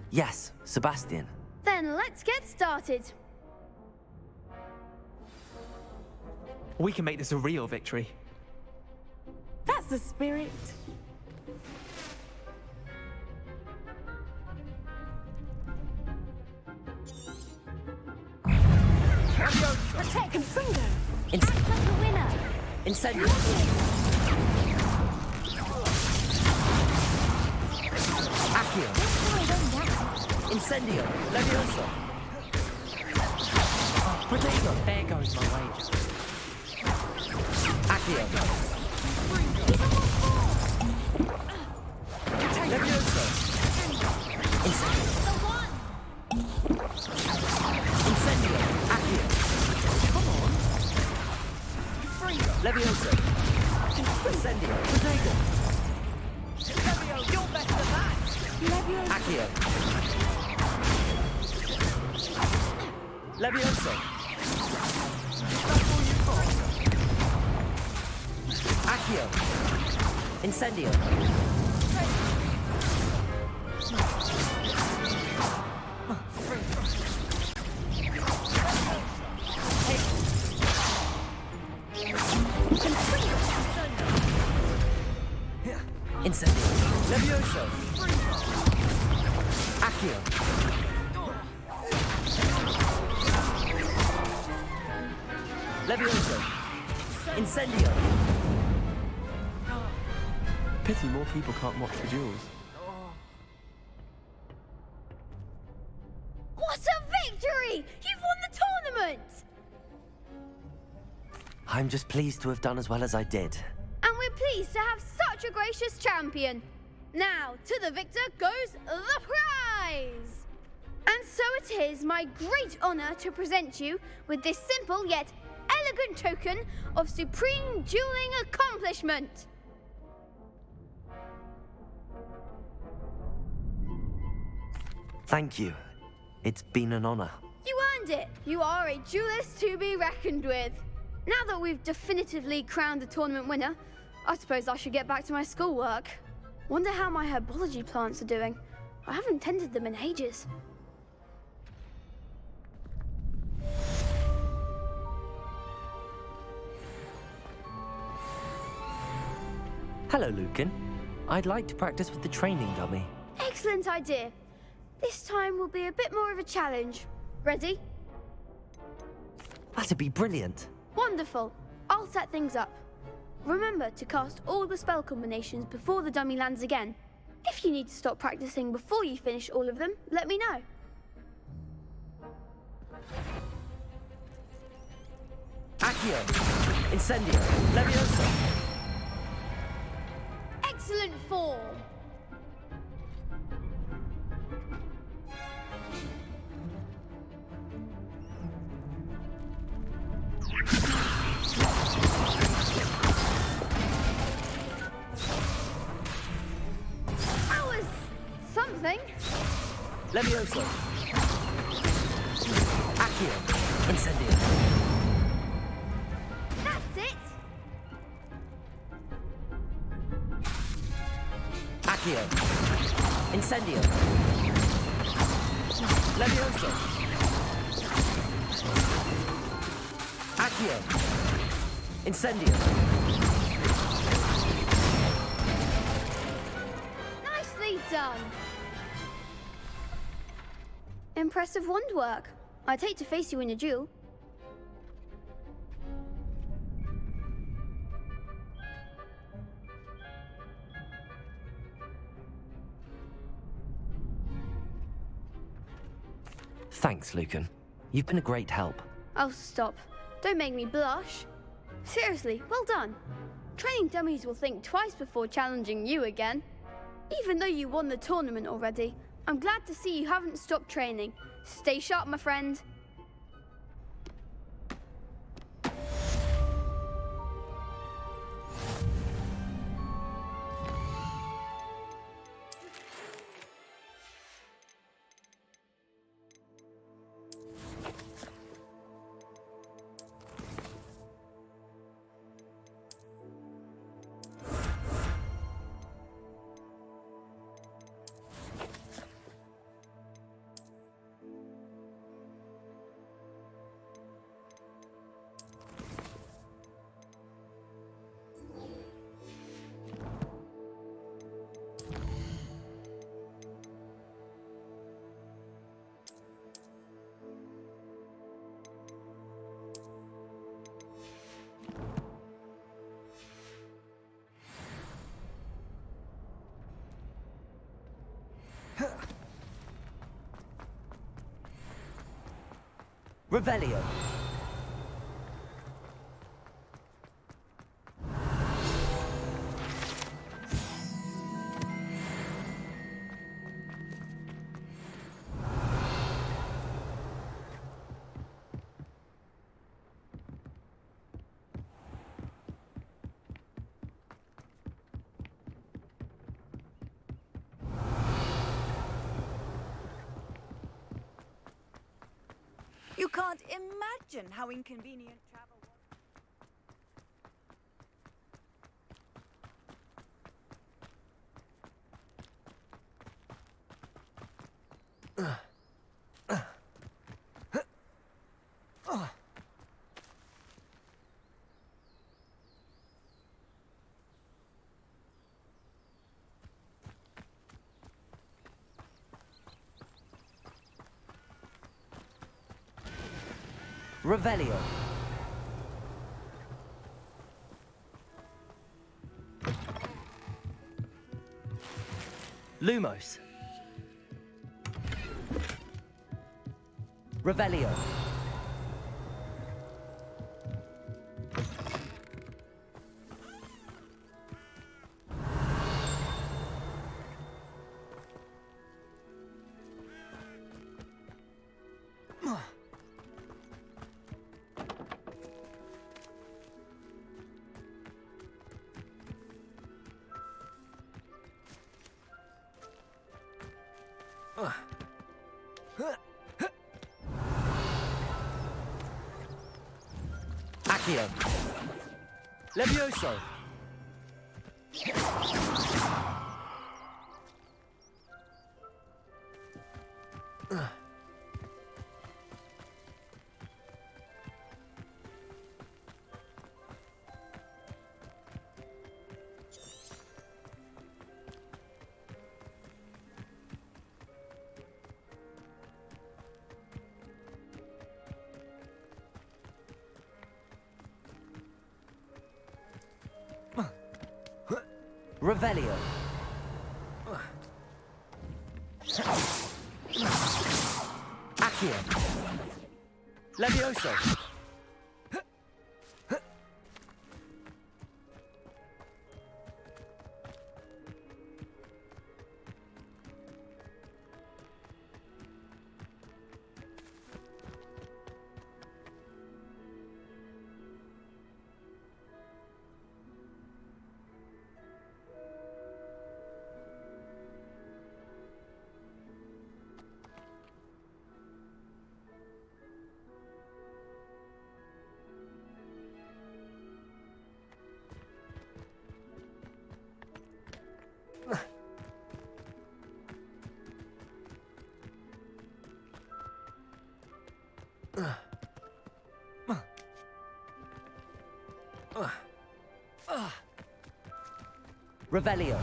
Yes, Sebastian. Then let's get started. We can make this a real victory. That's the spirit. Protect Confringo! Act like a winner! Incendio! Accio! Incendio! Levioso! Oh, Protego! There goes my wager. Accio! Levioso! Incendio! Incendio! Accio! Come on! Levioso! Incendio! Protego! Levio, you're better than that! Levio! Accio! Levioso! That's all you've got? Accio! Incendio! Incendio! Levioso! Accio! Levioso! Incendio! Pity more people can't watch the duels. What a victory! You've won the tournament! I'm just pleased to have done as well as I did. And we're pleased to have such a gracious champion. Now, to the victor goes the prize! And so it is my great honor to present you with this simple yet elegant token of supreme dueling accomplishment. Thank you. It's been an honor. You earned it. You are a duelist to be reckoned with. Now that we've definitively crowned the tournament winner, I suppose I should get back to my schoolwork. Wonder how my herbology plants are doing. I haven't tended them in ages. Hello, Lucan. I'd like to practice with the training dummy. Excellent idea. This time will be a bit more of a challenge. Ready? That'd be brilliant. Wonderful. I'll set things up. Remember to cast all the spell combinations before the dummy lands again. If you need to stop practicing before you finish all of them, let me know. Accio! Incendio! Levioso! Excellent form! That was something. Levioso! Accio! Incendio! That's it. Accio! Incendio! Levioso! Accio! Incendio! Nicely done. Impressive wand work. I'd hate to face you in a duel. Thanks, Lucan. You've been a great help. Oh, stop. Don't make me blush. Seriously, well done. Training dummies will think twice before challenging you again. Even though you won the tournament already, I'm glad to see you haven't stopped training. Stay sharp, my friend. Revelio. You can't imagine how inconvenient travel was. Revelio. Lumos. Revelio. Accio. Levioso. Revelio. Accio. Levioso. Revelio.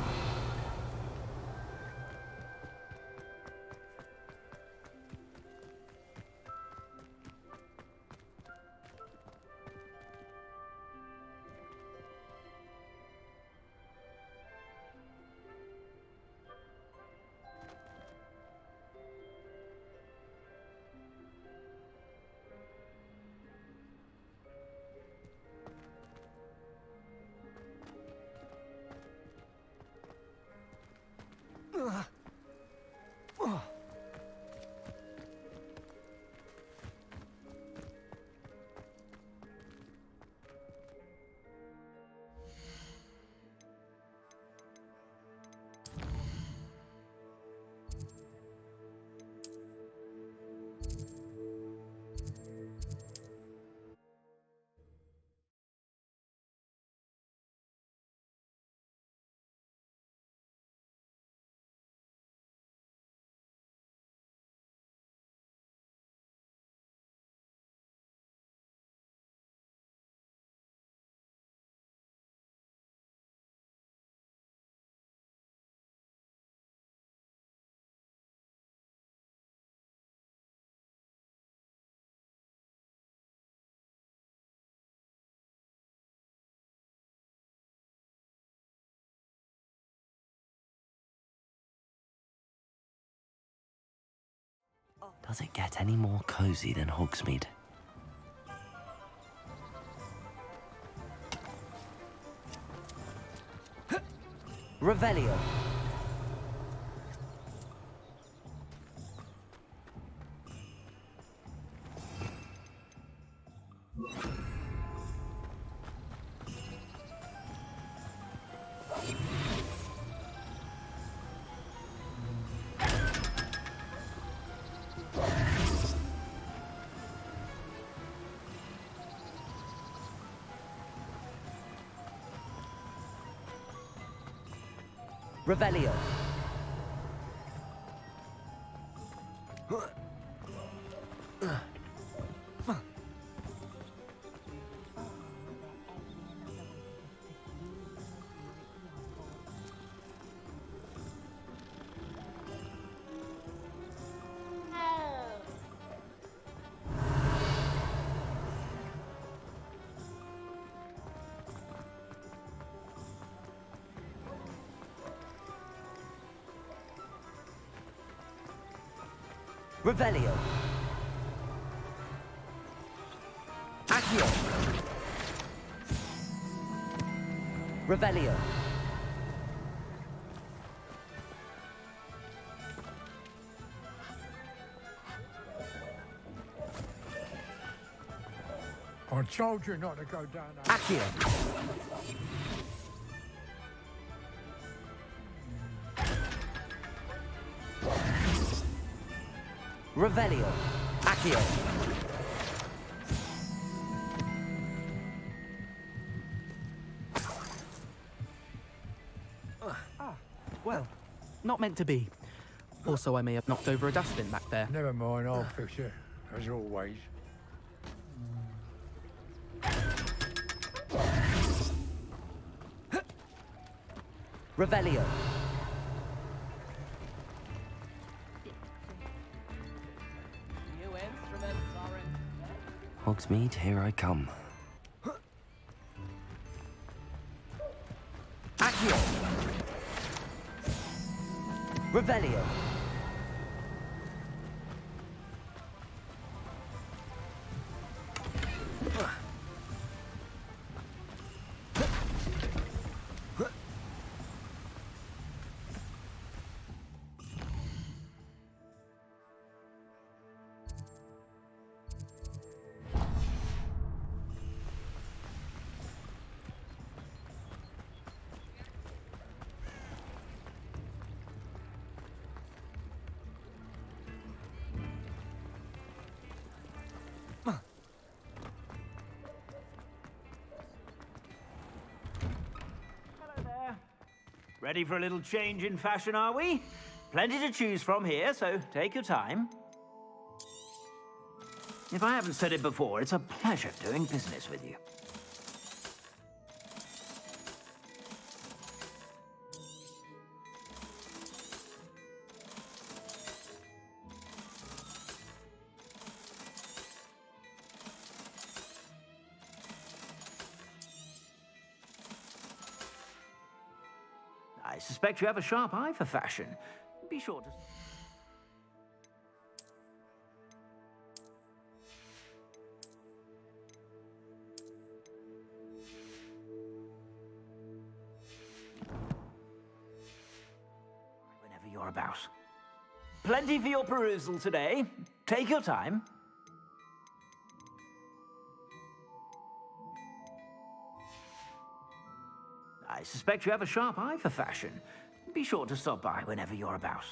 Does it get any more cozy than Hogsmeade? Revelio. Revelio. Revelio. Accio. Revelio. I told you not to go down there. Accio. Revelio. Accio. Well, not meant to be. Also, I may have knocked over a dustbin back there. Never mind, I'll fix it, as always. Revelio. Hogsmeade, here I come. Accio. Revelio. Ready for a little change in fashion, are we? Plenty to choose from here, so take your time. If I haven't said it before, it's a pleasure doing business with you. I suspect you have a sharp eye for fashion. Be sure to... whenever you're about. Plenty for your perusal today. Take your time. I suspect you have a sharp eye for fashion. Be sure to stop by whenever you're about.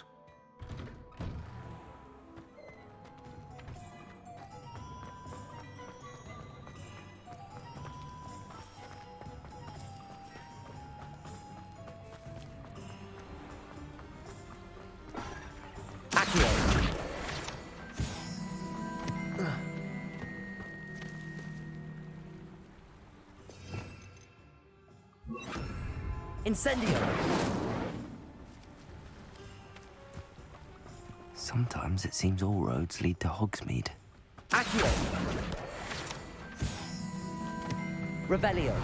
Incendio! Sometimes it seems all roads lead to Hogsmeade. Accio! Revelio!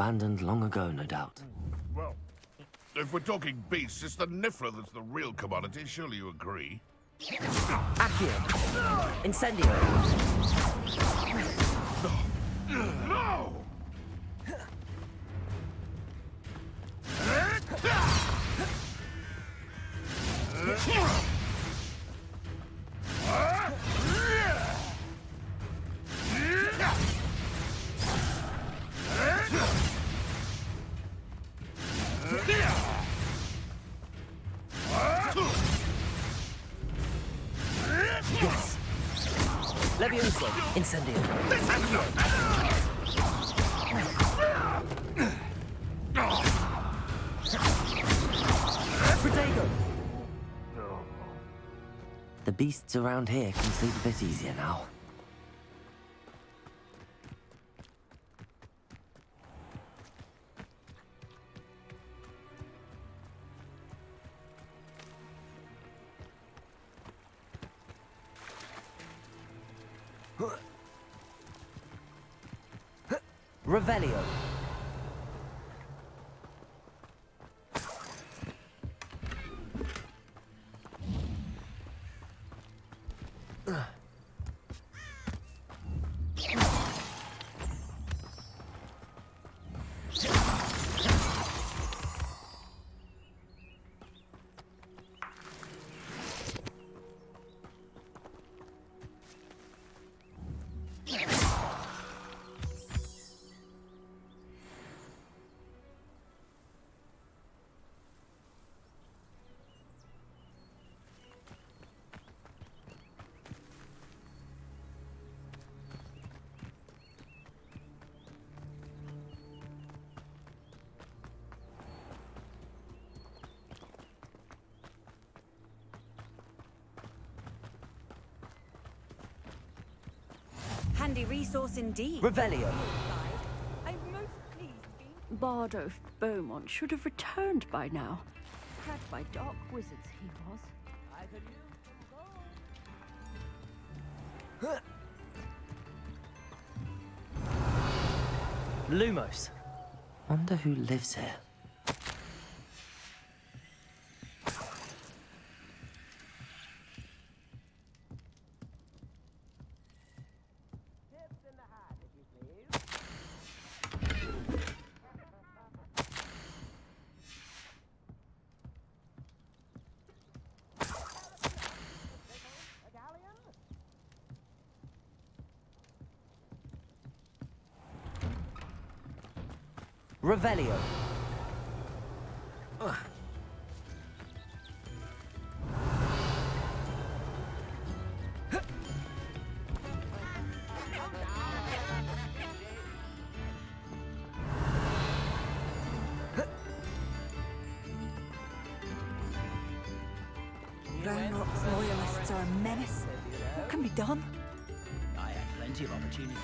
abandoned long ago, no doubt. Well, if we're talking beasts, it's the Niffler that's the real commodity. Surely you agree? Accio! Incendio! No! Yes! Levioso! Incendio! Protego! The beasts around here can sleep a bit easier now. Revelio. Handy resource indeed. Revelio. I'm most pleased being Bardo Beaumont should have returned by now. Had by dark wizards he was. I could use Lumos. Wonder who lives here. Revelio. Roanoke's loyalists are a menace. What can be done? I had plenty of opportunity.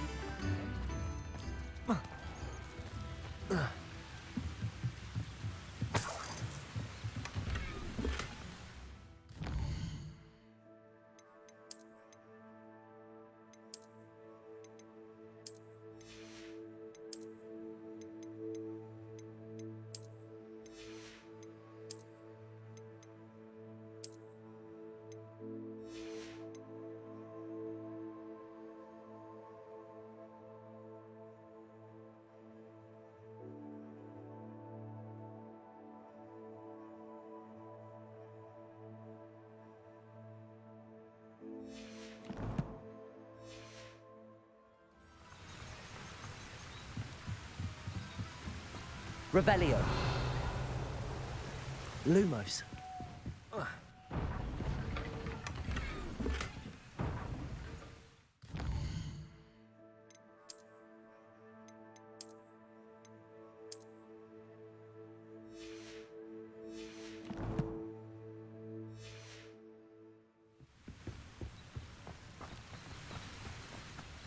Revelio. Lumos.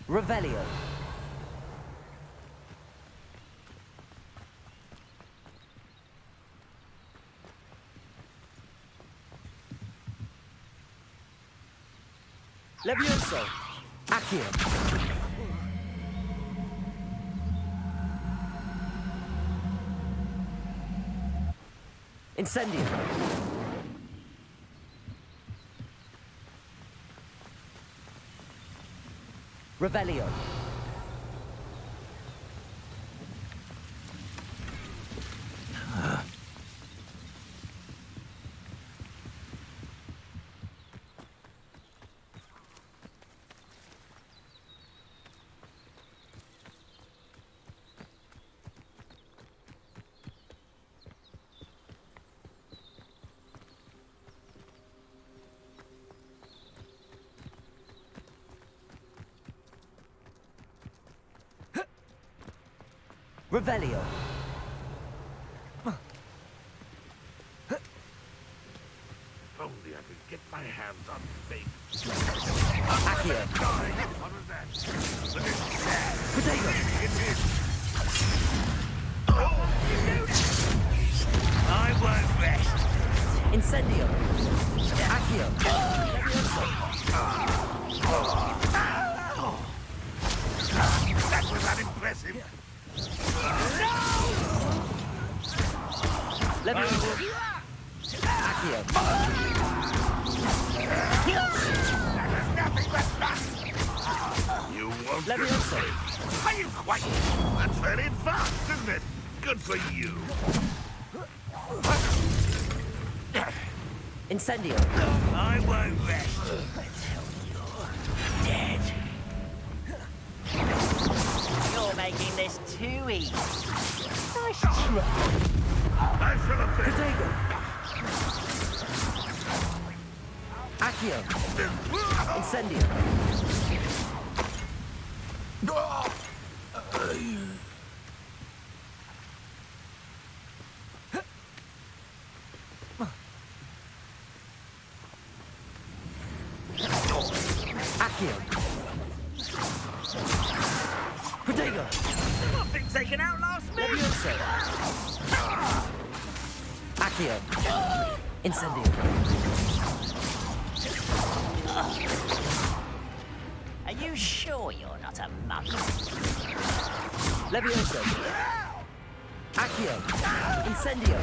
Revelio. Levioso. Accio. Incendio. Revelio. Revelio. Only I could get my hands on big. Accio. What was that? Look at that. Potato. It is. I won't rest. Incendio. Accio. That was unimpressive. Levioso. Accio. Nothing but dust. You won't Levioso. Are you quite? That's very advanced, isn't it? Good for you. Incendio. I won't rest until you're dead. You're making this too easy. Nice try. I shall have been. Potato. Accio. Incendio. Accio. Potato. Nothing taken out last minute. Levioso. Accio. Incendio. Are you sure you're not a monk? Levioso. Accio. Incendio.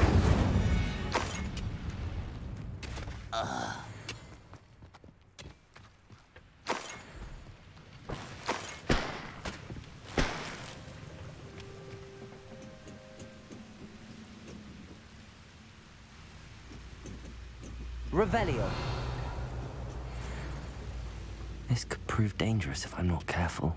Revelio. This could prove dangerous if I'm not careful.